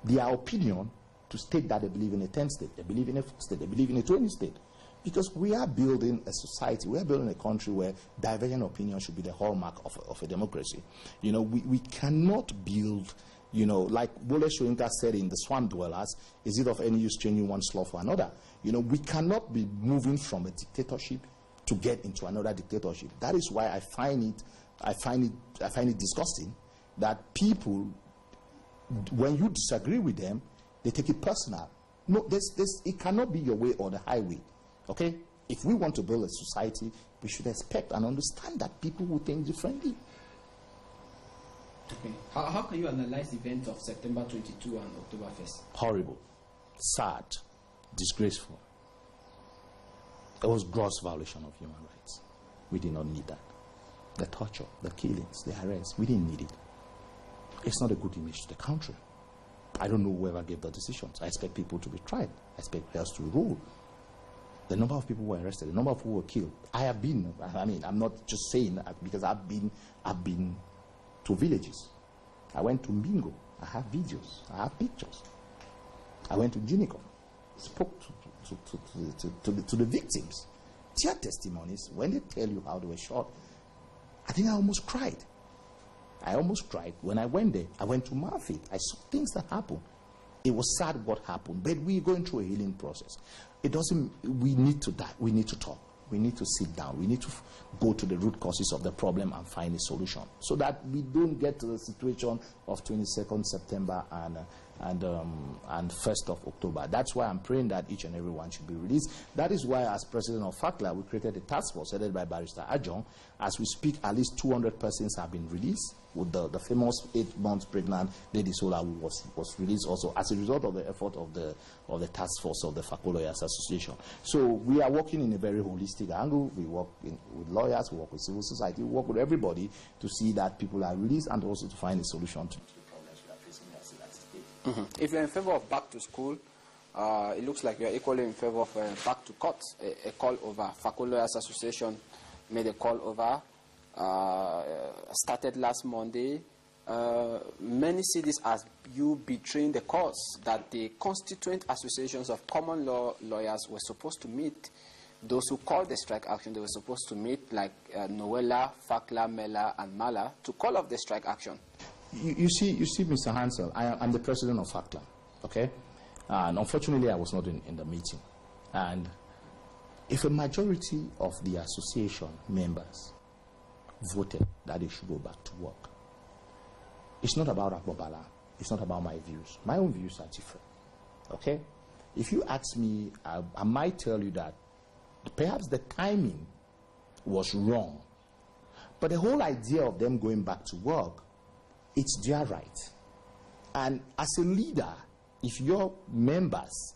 their opinion to state that they believe in a 10-state, they believe in a 4-state, they believe in a 20-state. Because we are building a society, we are building a country where divergent opinion should be the hallmark of a democracy. You know, we cannot build, you know, like Wole Soyinka said in The Swamp Dwellers, is it of any use changing one law for another? You know, we cannot be moving from a dictatorship to get into another dictatorship. That is why I find it disgusting that people, when you disagree with them, they take it personal. No, it cannot be your way or the highway. Okay? If we want to build a society, we should expect and understand that people will think differently. Okay. How can you analyze the events of September 22 and October 1st? Horrible, sad, disgraceful. It was gross violation of human rights. We did not need that. The torture, the killings, the arrests, we didn't need it. It's not a good image to the country. I don't know whoever gave the decisions. I expect people to be tried. I expect players to rule. The number of people who were arrested, the number of people who were killed. I mean, I'm not just saying that because I've been to villages. I went to Mbingo. I have videos. I have pictures. I went to Ginicom. Spoke to the victims. Their testimonies, when they tell you how they were shot, I think I almost cried. I almost cried when I went there. I went to Marfit. I saw things that happened. It was sad what happened, but we're going through a healing process. It doesn't, we need to die. We need to talk. We need to sit down. We need to go to the root causes of the problem and find a solution so that we don't get to the situation of 22nd September and 1st of October. That's why I'm praying that each and every one should be released. That is why, as president of FACLA, we created a task force headed by Barrister Ajong. As we speak, at least 200 persons have been released, with the famous 8 months pregnant Lady Sola was released also as a result of the effort of the task force of the Faco Lawyers Association. So we are working in a very holistic angle. We work with lawyers, we work with civil society, we work with everybody to see that people are released and also to find a solution to the problems we are facing as a state. Mm-hmm. If you're in favor of back to school, it looks like you're equally in favor of back to court. A call over. Faco Lawyers Association made a call over. Started last Monday. Many see this as you betraying the cause that the constituent associations of common law lawyers were supposed to meet. Those who called the strike action, they were supposed to meet, like Noella, Fakla, Mela, and Mala, to call off the strike action. You see, Mr. Hansel, I'm the president of FACLA, okay? And unfortunately, I was not in the meeting. And if a majority of the association members voted that they should go back to work, it's not about Agbor. It's not about my views. My own views are different. Okay? If you ask me, I might tell you that perhaps the timing was wrong. But the whole idea of them going back to work, it's their right. And as a leader, if your members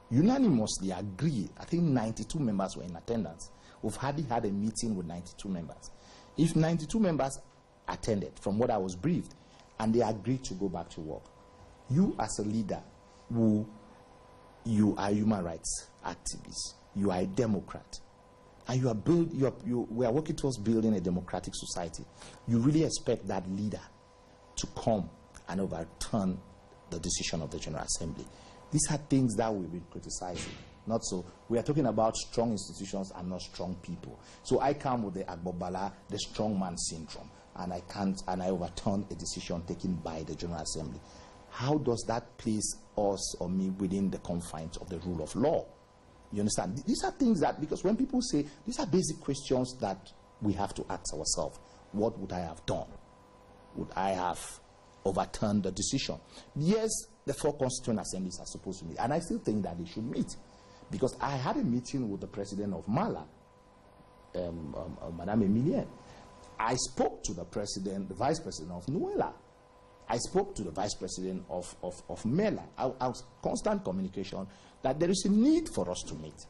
unanimously agree, I think 92 members were in attendance. We've hardly had a meeting with 92 members. If 92 members attended, from what I was briefed, and they agreed to go back to work, you as a leader, you are a human rights activist, you are a Democrat, and we are working towards building a democratic society, you really expect that leader to come and overturn the decision of the General Assembly. These are things that we've been criticizing. Not so. We are talking about strong institutions and not strong people. So I come with the Agbor, the strong man syndrome, and I overturn a decision taken by the General Assembly. How does that place us or me within the confines of the rule of law? You understand? These are things that, because when people say, these are basic questions that we have to ask ourselves. What would I have done? Would I have overturned the decision? Yes, the 4 constituent assemblies are supposed to meet, and I still think that they should meet, because I had a meeting with the president of Mala, Madame Emilienne. I spoke to the vice president of Nuela. I spoke to the vice president of Mela. I was constant communication that there is a need for us to meet.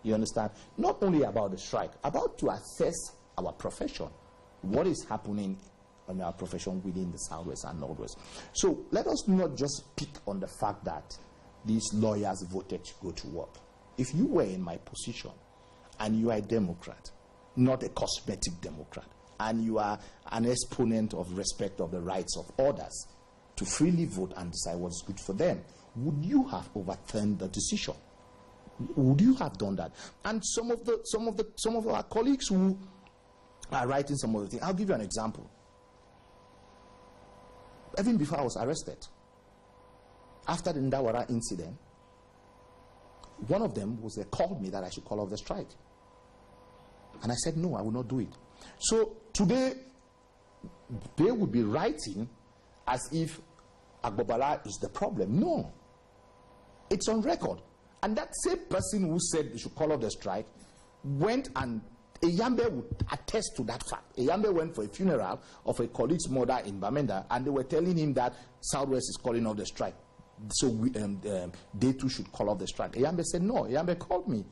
You understand? Not only about the strike, about to assess our profession, what is happening in our profession within the Southwest and Northwest. So let us not just pick on the fact that these lawyers voted to go to work. If you were in my position and you are a Democrat, not a cosmetic Democrat, and you are an exponent of respect of the rights of others to freely vote and decide what's good for them, would you have overturned the decision? Would you have done that? And some of our colleagues who are writing some of the things, I'll give you an example. Even before I was arrested, after the Ndawara incident, one of them called me that I should call off the strike. And I said, no, I will not do it. So today, they would be writing as if Agbor is the problem. No. It's on record. And that same person who said they should call off the strike went, and Eyambe would attest to that fact. Eyambe went for a funeral of a colleague's mother in Bamenda, and they were telling him that Southwest is calling off the strike. So they too should call off the strike. Eyambe said no. Eyambe called me.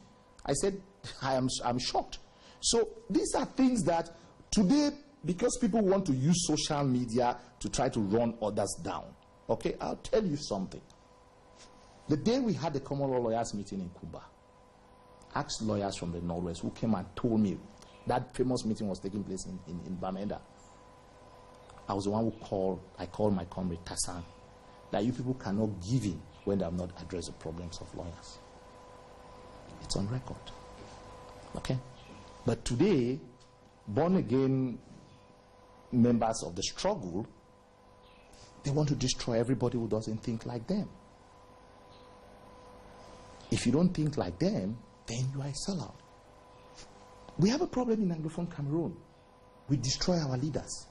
I said, I'm shocked. So these are things that today, because people want to use social media to try to run others down. Okay, I'll tell you something. The day we had the common law lawyers meeting in Cuba, asked lawyers from the Northwest who came and told me that famous meeting was taking place in Bamenda. I was the one who called my comrade Tassan, that you people cannot give in when they have not addressed the problems of lawyers. It's on record. Okay? But today, born again members of the struggle, they want to destroy everybody who doesn't think like them. If you don't think like them, then you are a sellout. We have a problem in Anglophone Cameroon. We destroy our leaders.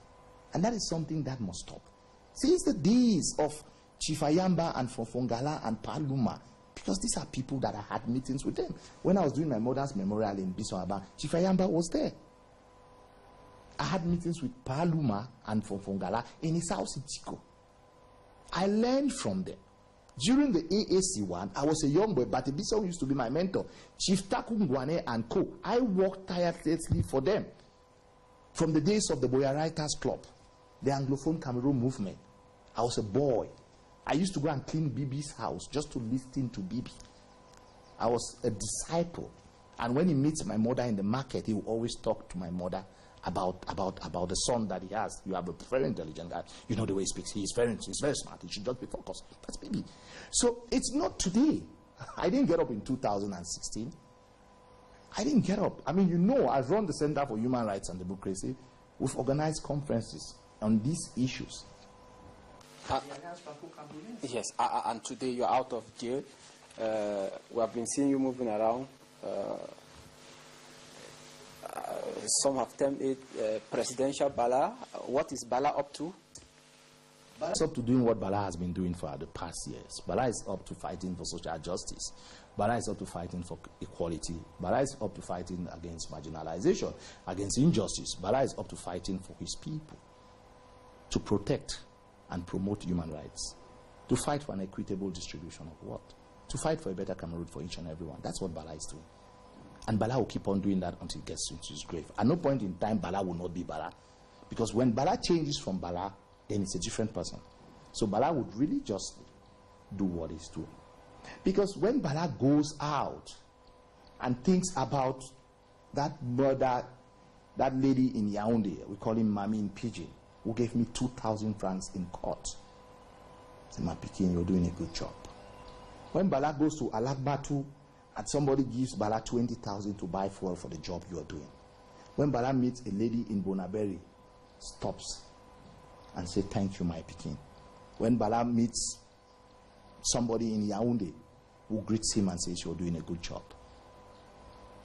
And that is something that must stop. Since the days of Chief Ayamba and Fofongala and Paluma, because these are people that I had meetings with them. When I was doing my mother's memorial in Biswaba, Chief Ayamba was there. I had meetings with Paluma and Fofongala in his house in Chico. I learned from them. During the AAC one, I was a young boy, but Bisa used to be my mentor. Chief Taku Ngwane and co. I worked tirelessly for them. From the days of the Boya Writers Club, the Anglophone Cameroon movement, I was a boy. I used to go and clean Bibi's house just to listen to Bibi. I was a disciple. And when he meets my mother in the market, he will always talk to my mother about the son that he has. You have a very intelligent guy. You know the way he speaks. He's very smart. He should just be focused. That's Bibi. So it's not today. I didn't get up in 2016. I didn't get up. I mean, you know, I've run the Center for Human Rights and Democracy. We've organized conferences on these issues. Yes, and today you are out of jail. We have been seeing you moving around. Some have termed it presidential Bala. What is Bala up to? Bala is up to doing what Bala has been doing for the past years. Bala is up to fighting for social justice. Bala is up to fighting for equality. Bala is up to fighting against marginalization, against injustice. Bala is up to fighting for his people, to protect and promote human rights, to fight for an equitable distribution of wealth, to fight for a better Cameroon for each and everyone. That's what Bala is doing. And Bala will keep on doing that until he gets into his grave. At no point in time, Bala will not be Bala. Because when Bala changes from Bala, then it's a different person. So Bala would really just do what he's doing. Because when Bala goes out and thinks about that murder, that lady in Yaoundé, we call him Mami in Pidgin, who gave me 2,000 francs in court. Say, my Pekin, you're doing a good job. When Bala goes to Alagbatu and somebody gives Bala 20,000 to buy fuel for the job you are doing. When Bala meets a lady in Bonaberi, stops and say, thank you, my Pekin. When Bala meets somebody in Yaoundé who greets him and says, you're doing a good job,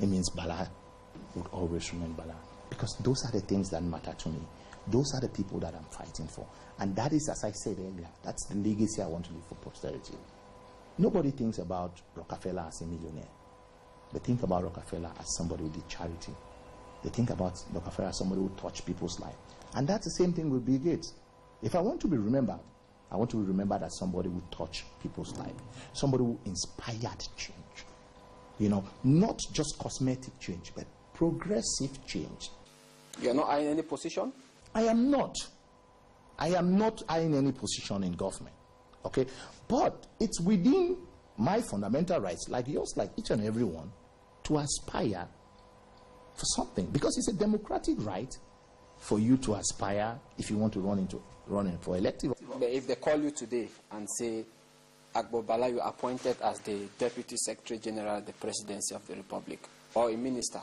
it means Bala would always remain Bala. Because those are the things that matter to me. Those are the people that I'm fighting for. And that is, as I said earlier, that's the legacy I want to leave for posterity. Nobody thinks about Rockefeller as a millionaire. They think about Rockefeller as somebody who did charity. They think about Rockefeller as somebody who touched people's life. And that's the same thing with Bill Gates. If I want to be remembered, I want to be remembered as somebody who touched people's life. Somebody who inspired change. You know, not just cosmetic change, but progressive change. You're not eyeing any position? I am not. I am not eyeing any position in government. Okay? But it's within my fundamental rights, like yours, like each and every one, to aspire for something. Because it's a democratic right for you to aspire if you want to run in for elective. But if they call you today and say, Agbor Bala, you are appointed as the Deputy Secretary General of the Presidency of the Republic, or a minister.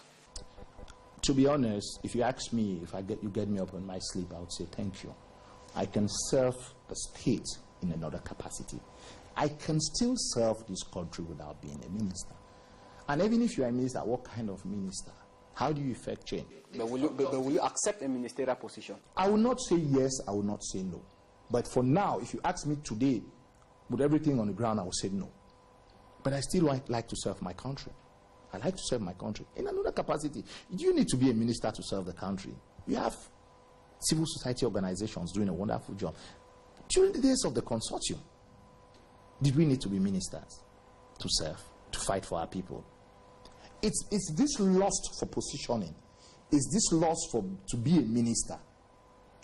To be honest, if you ask me, if you get me up on my sleep, I would say thank you. I can serve the state in another capacity. I can still serve this country without being a minister. And even if you are a minister, what kind of minister? How do you effect change? But will you accept a ministerial position? I will not say yes, I will not say no. But for now, if you ask me today, with everything on the ground, I will say no. But I still like to serve my country. I like to serve my country in another capacity. You need to be a minister to serve the country. You have civil society organizations doing a wonderful job. During the days of the consortium, did we need to be ministers to serve, to fight for our people? It's this lust for positioning, it's this lust to be a minister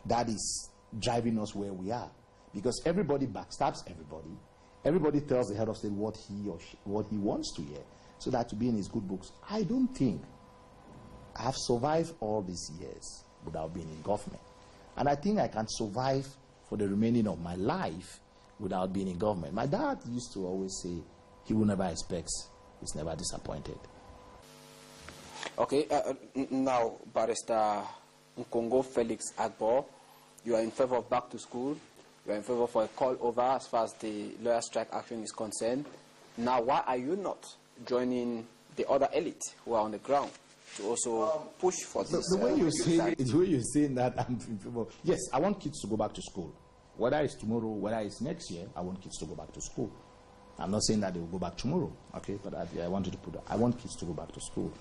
that is driving us where we are. Because everybody backstabs everybody. Everybody tells the head of state what he wants to hear, so that to be in his good books. I don't think I have survived all these years without being in government. And I think I can survive for the remaining of my life without being in government. My dad used to always say, he will never expect, he's never disappointed. Okay, now Barrister Nkongo Felix AGBOR, you are in favor of back to school. You are in favor for a call over as far as the lawyer strike action is concerned. Now, why are you not joining the other elite who are on the ground to also push for this? The way you're saying that, I'm in favor. Yes, I want kids to go back to school. Whether it's tomorrow, whether it's next year, I want kids to go back to school. I'm not saying that they will go back tomorrow, okay? But I wanted to put that. I want kids to go back to school.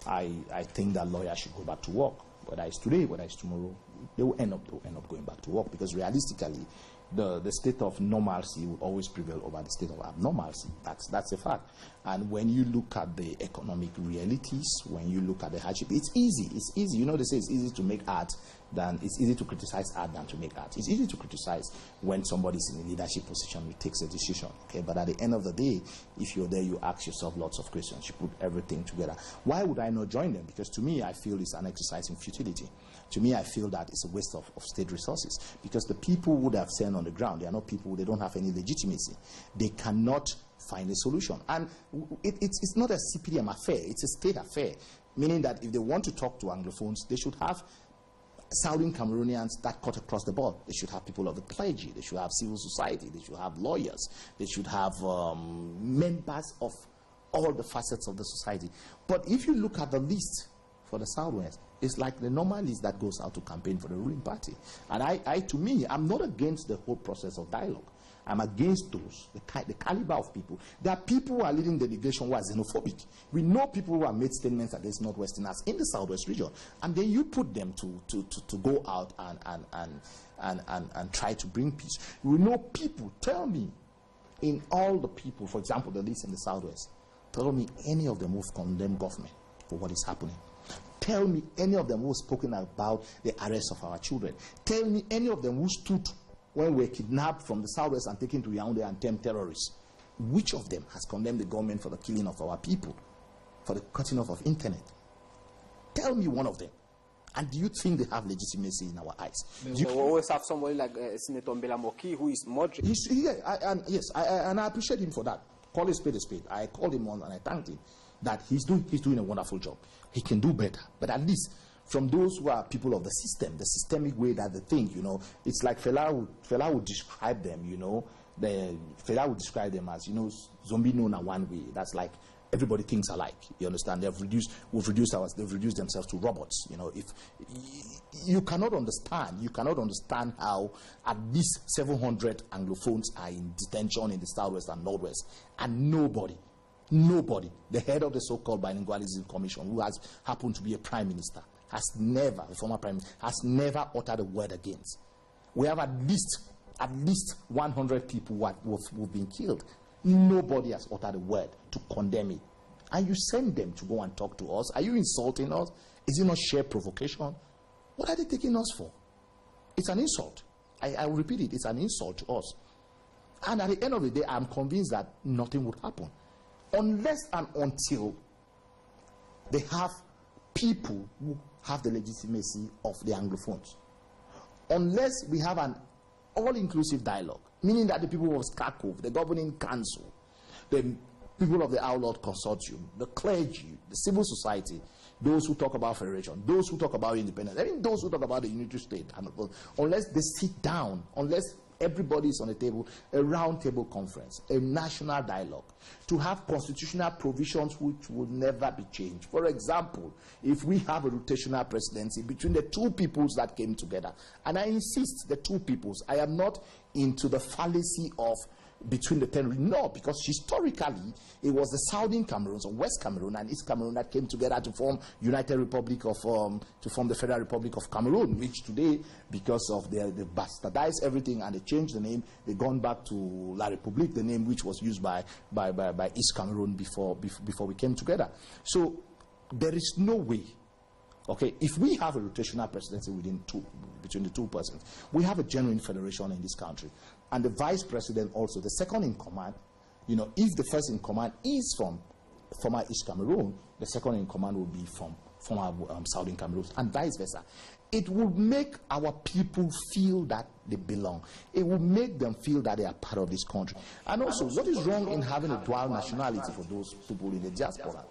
I think that lawyers should go back to work. Whether it's today, whether it's tomorrow, they will end up going back to work, because realistically, the state of normalcy will always prevail over the state of abnormalcy. That's a fact. And when you look at the economic realities, when you look at the hardship, it's easy. It's easy. You know, they say it's easy to make art it's easy to criticize art than to make art. It's easy to criticize when somebody's in a leadership position who takes a decision. Okay, but at the end of the day, if you're there, you ask yourself lots of questions. You put everything together. Why would I not join them? Because to me, I feel it's an exercise in futility. To me, I feel that it's a waste of state resources, because the people who they have sent on the ground, they are not people, they don't have any legitimacy. They cannot find a solution. And it's not a CPDM affair, it's a state affair, meaning that if they want to talk to Anglophones, they should have Southern Cameroonians that cut across the board. They should have people of the clergy. They should have civil society. They should have lawyers. They should have members of all the facets of the society. But if you look at the list for the Southwest, it's like the normal list that goes out to campaign for the ruling party. And to me, I'm not against the whole process of dialogue. I'm against those, the caliber of people. There are people who are leading delegation who are xenophobic. We know people who have made statements against Northwesterners in the Southwest region, and then you put them to go out and try to bring peace. We know people. Tell me, in all the people, for example, the list in the Southwest, tell me any of them who've condemned government for what is happening. Tell me any of them who've spoken about the arrest of our children. Tell me any of them who stood when we were kidnapped from the Southwest and taken to Yaoundé and termed terrorists. Which of them has condemned the government for the killing of our people, for the cutting off of internet? Tell me one of them. And do you think they have legitimacy in our eyes? We always have somebody like Senator Mbela Moki who is moderate. Yes, I appreciate him for that. Call a spade a spade. I called him on and I thanked him that he's doing a wonderful job. He can do better, but at least from those who are people of the system, the systemic way that they think, it's like Fela would describe them, Fela would describe them as, zombie known in one way. That's like everybody thinks alike. You understand? They've reduced themselves to robots. If you cannot understand how at least 700 Anglophones are in detention in the Southwest and Northwest, and nobody, the head of the so-called Bilingualism Commission, who has happened to be a prime minister, a former prime minister, has never uttered a word against. We have at least 100 people who've been killed. Nobody has uttered a word to condemn it. And you send them to go and talk to us. Are you insulting us? Is it not sheer provocation? What are they taking us for? It's an insult. I will repeat it. It's an insult to us. And at the end of the day, I'm convinced that nothing would happen unless and until they have people who have the legitimacy of the Anglophones. Unless we have an all-inclusive dialogue, meaning that the people of SCACOV, the governing council, the people of the Outlawed Consortium, the clergy, the civil society, those who talk about federation, those who talk about independence, even those who talk about the unitary state, unless they sit down, unless everybody is on the table, a round table conference, a national dialogue, to have constitutional provisions which will never be changed. For example, if we have a rotational presidency between the two peoples that came together, and I insist, the two peoples, I am not into the fallacy of between the 10, no, because historically it was the Southern Cameroons, or West Cameroon and East Cameroon, that came together to form United Republic of to form the Federal Republic of Cameroon, which today, because of they bastardized everything and they changed the name, they gone back to La République, the name which was used by East Cameroon before we came together. So there is no way. Okay, if we have a rotational presidency between the two persons, we have a genuine federation in this country, and the vice president also, the second in command, if the first in command is from former East Cameroon, the second in command will be from former Southern Cameroon, and vice versa. It will make our people feel that they belong. It will make them feel that they are part of this country. And also, what is wrong in having a dual nationality for those people in the diaspora?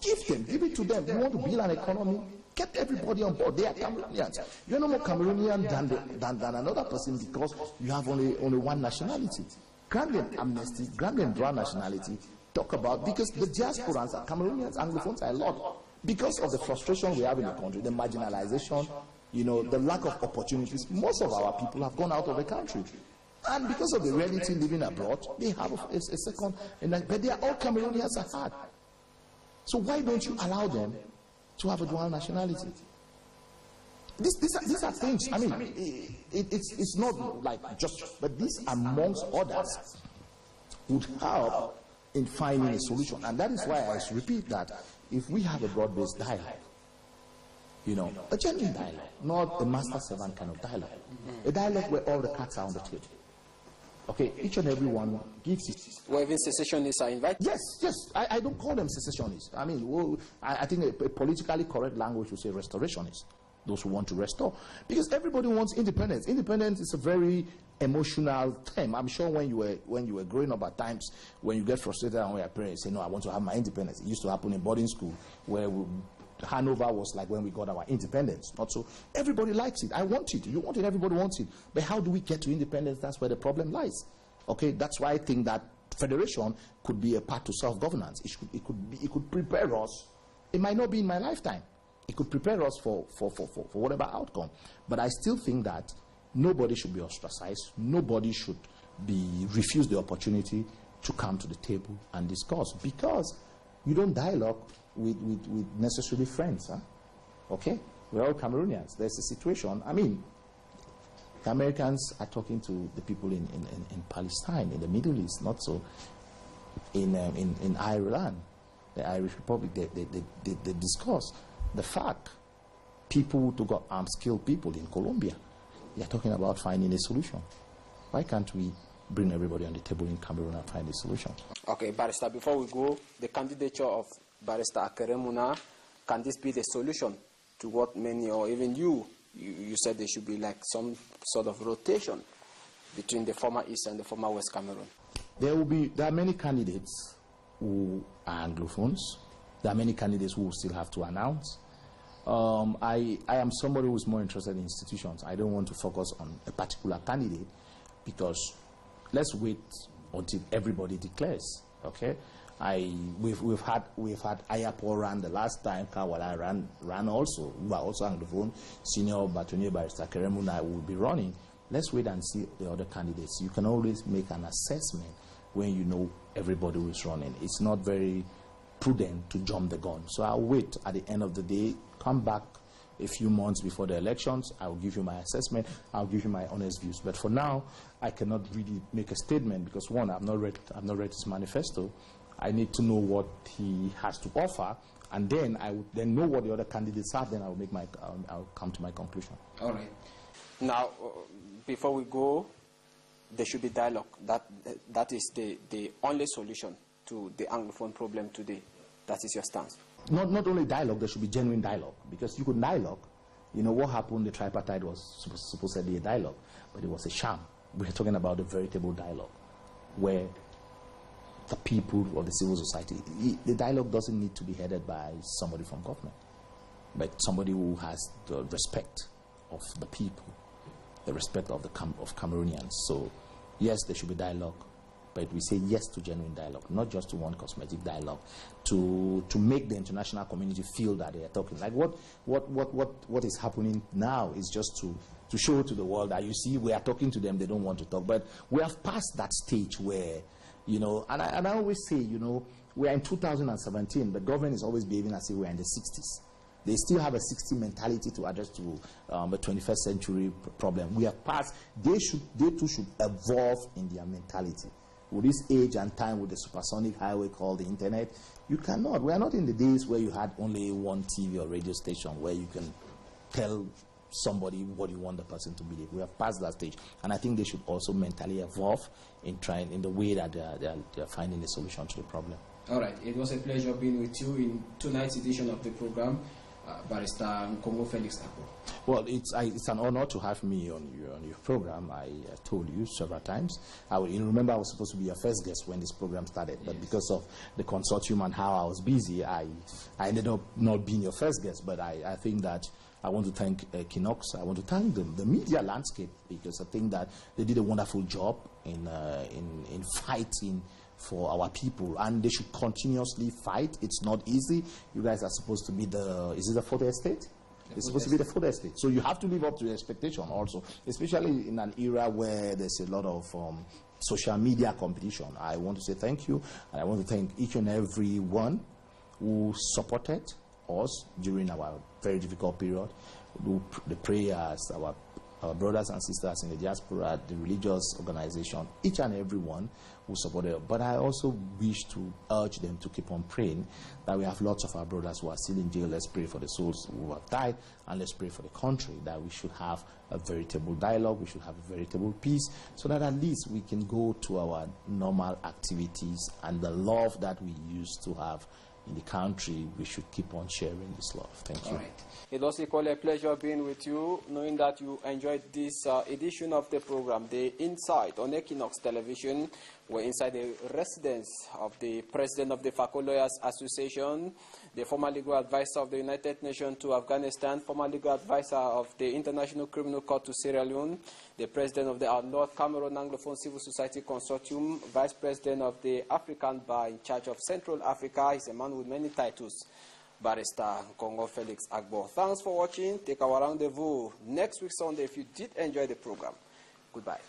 Give it to them. You want to build an economy? Get everybody on board. They are Cameroonians. You're no more Cameroonian than another person because you have only one nationality. Grant them amnesty, grant them dual nationality. Talk about, because the diasporans, Cameroonians, Anglophones are a lot. Because of the frustration we have in the country, the marginalization, the lack of opportunities, most of our people have gone out of the country. And because of the reality living abroad, they have a second, but they are all Cameroonians at heart. So why don't you allow them to have a dual nationality? These are things. I mean, it's not like just, but these amongst others would help in finding a solution. And that is why I repeat that if we have a broad-based dialogue, a genuine dialogue, not a master-servant kind of dialogue, a dialogue where all the cards are on the table. Okay, each and every one gives it. Where even secessionists are invited? Yes. I don't call them secessionists. I mean, I think a politically correct language would say restorationists. Those who want to restore. Because everybody wants independence. Independence is a very emotional term. I'm sure when you were growing up at times, when you get frustrated and when your parents say, no, I want to have my independence. It used to happen in boarding school where Hanover was like when we got our independence. Not so. Everybody likes it. I want it. You want it. Everybody wants it. But how do we get to independence? That's where the problem lies. Okay, that's why I think that federation could be a path to self-governance. It could prepare us. It might not be in my lifetime. It could prepare us for whatever outcome. But I still think that nobody should be ostracized. Nobody should be refused the opportunity to come to the table and discuss, because you don't dialogue with necessarily friends. Huh? Okay? We're all Cameroonians. There's a situation. I mean, the Americans are talking to the people in Palestine, in the Middle East, not so in Ireland, the Irish Republic. They discuss the fact people who got arms kill people in Colombia. They are talking about finding a solution. Why can't we bring everybody on the table in Cameroon and find a solution? Okay, Barrister, before we go, the candidature of Barrister Akeremuna, can this be the solution to what many, or even you said there should be like some sort of rotation between the former East and the former West Cameroon? There are many candidates who are Anglophones. There are many candidates who will still have to announce. I am somebody who is more interested in institutions. I don't want to focus on a particular candidate, because let's wait until everybody declares. Okay, we've had Ayapor ran the last time. Kawala ran also. We are also Anglophone. Senior Batonier Barrister Keremuna will be running. Let's wait and see the other candidates. You can always make an assessment when you know everybody who is running. It's not very prudent to jump the gun. So I'll wait at the end of the day, come back a few months before the elections. I'll give you my assessment. I'll give you my honest views. But for now, I cannot really make a statement, because one, I've not read his manifesto. I need to know what he has to offer, and then I would then know what the other candidates have. Then I'll come to my conclusion. All right. Now, before we go, there should be dialogue. That is the only solution to the Anglophone problem today. That is your stance. Not only dialogue, there should be genuine dialogue, because you could dialogue. You know what happened? The tripartite was supposedly a dialogue, but it was a sham. We're talking about a veritable dialogue, where the people of the civil society, the dialogue doesn't need to be headed by somebody from government, but somebody who has the respect of the people, the respect of Cameroonians. So yes, there should be dialogue, but we say yes to genuine dialogue, not just to one cosmetic dialogue, to make the international community feel that they are talking. Like what is happening now is just to show to the world that, you see, we are talking to them, they don't want to talk. But we have passed that stage where, you know, and I always say, you know, we are in 2017, but government is always behaving as if we are in the 60s. They still have a 60 mentality to address to the 21st century problem. We have passed. They too should evolve in their mentality. With this age and time, with the supersonic highway called the internet, you cannot. We are not in the days where you had only one TV or radio station where you can tell somebody what you want the person to believe. We have passed that stage, and I think they should also mentally evolve in the way that they are finding a solution to the problem. All right, it was a pleasure being with you in tonight's edition of the program, Barrister Nkongo Felix AGBOR. Well, it's an honor to have me on your program. I told you several times. You remember I was supposed to be your first guest when this program started, but because of the consortium and how I was busy, I ended up not being your first guest. But I think that I want to thank Kinox. I want to thank the media landscape, because I think that they did a wonderful job in fighting for our people, and they should continuously fight. It's not easy. You guys are supposed to be is it the fourth estate? It's supposed to be the fourth estate. So you have to live up to the expectation also, especially in an era where there's a lot of social media competition. I want to say thank you, and I want to thank each and every one who supported us during our very difficult period. The prayers, our brothers and sisters in the diaspora, the religious organization, each and every one who supported. But I also wish to urge them to keep on praying, that we have lots of our brothers who are still in jail. Let's pray for the souls who have died, and let's pray for the country, that we should have a veritable dialogue, we should have a veritable peace, so that at least we can go to our normal activities, and the love that we used to have in the country, we should keep on sharing this love. Thank you. All right. It was equally a pleasure being with you, knowing that you enjoyed this edition of the program, The Insight, on Equinox Television, We're inside the residence of the President of the Fakol Lawyers Association, the former legal advisor of the United Nations to Afghanistan, former legal advisor of the International Criminal Court to Sierra Leone, the President of the North Cameroon Anglophone Civil Society Consortium, Vice President of the African Bar in charge of Central Africa. He's a man with many titles. Barrister Congo Felix AGBOR. Thanks for watching. Take our rendezvous next week Sunday if you did enjoy the program. Goodbye.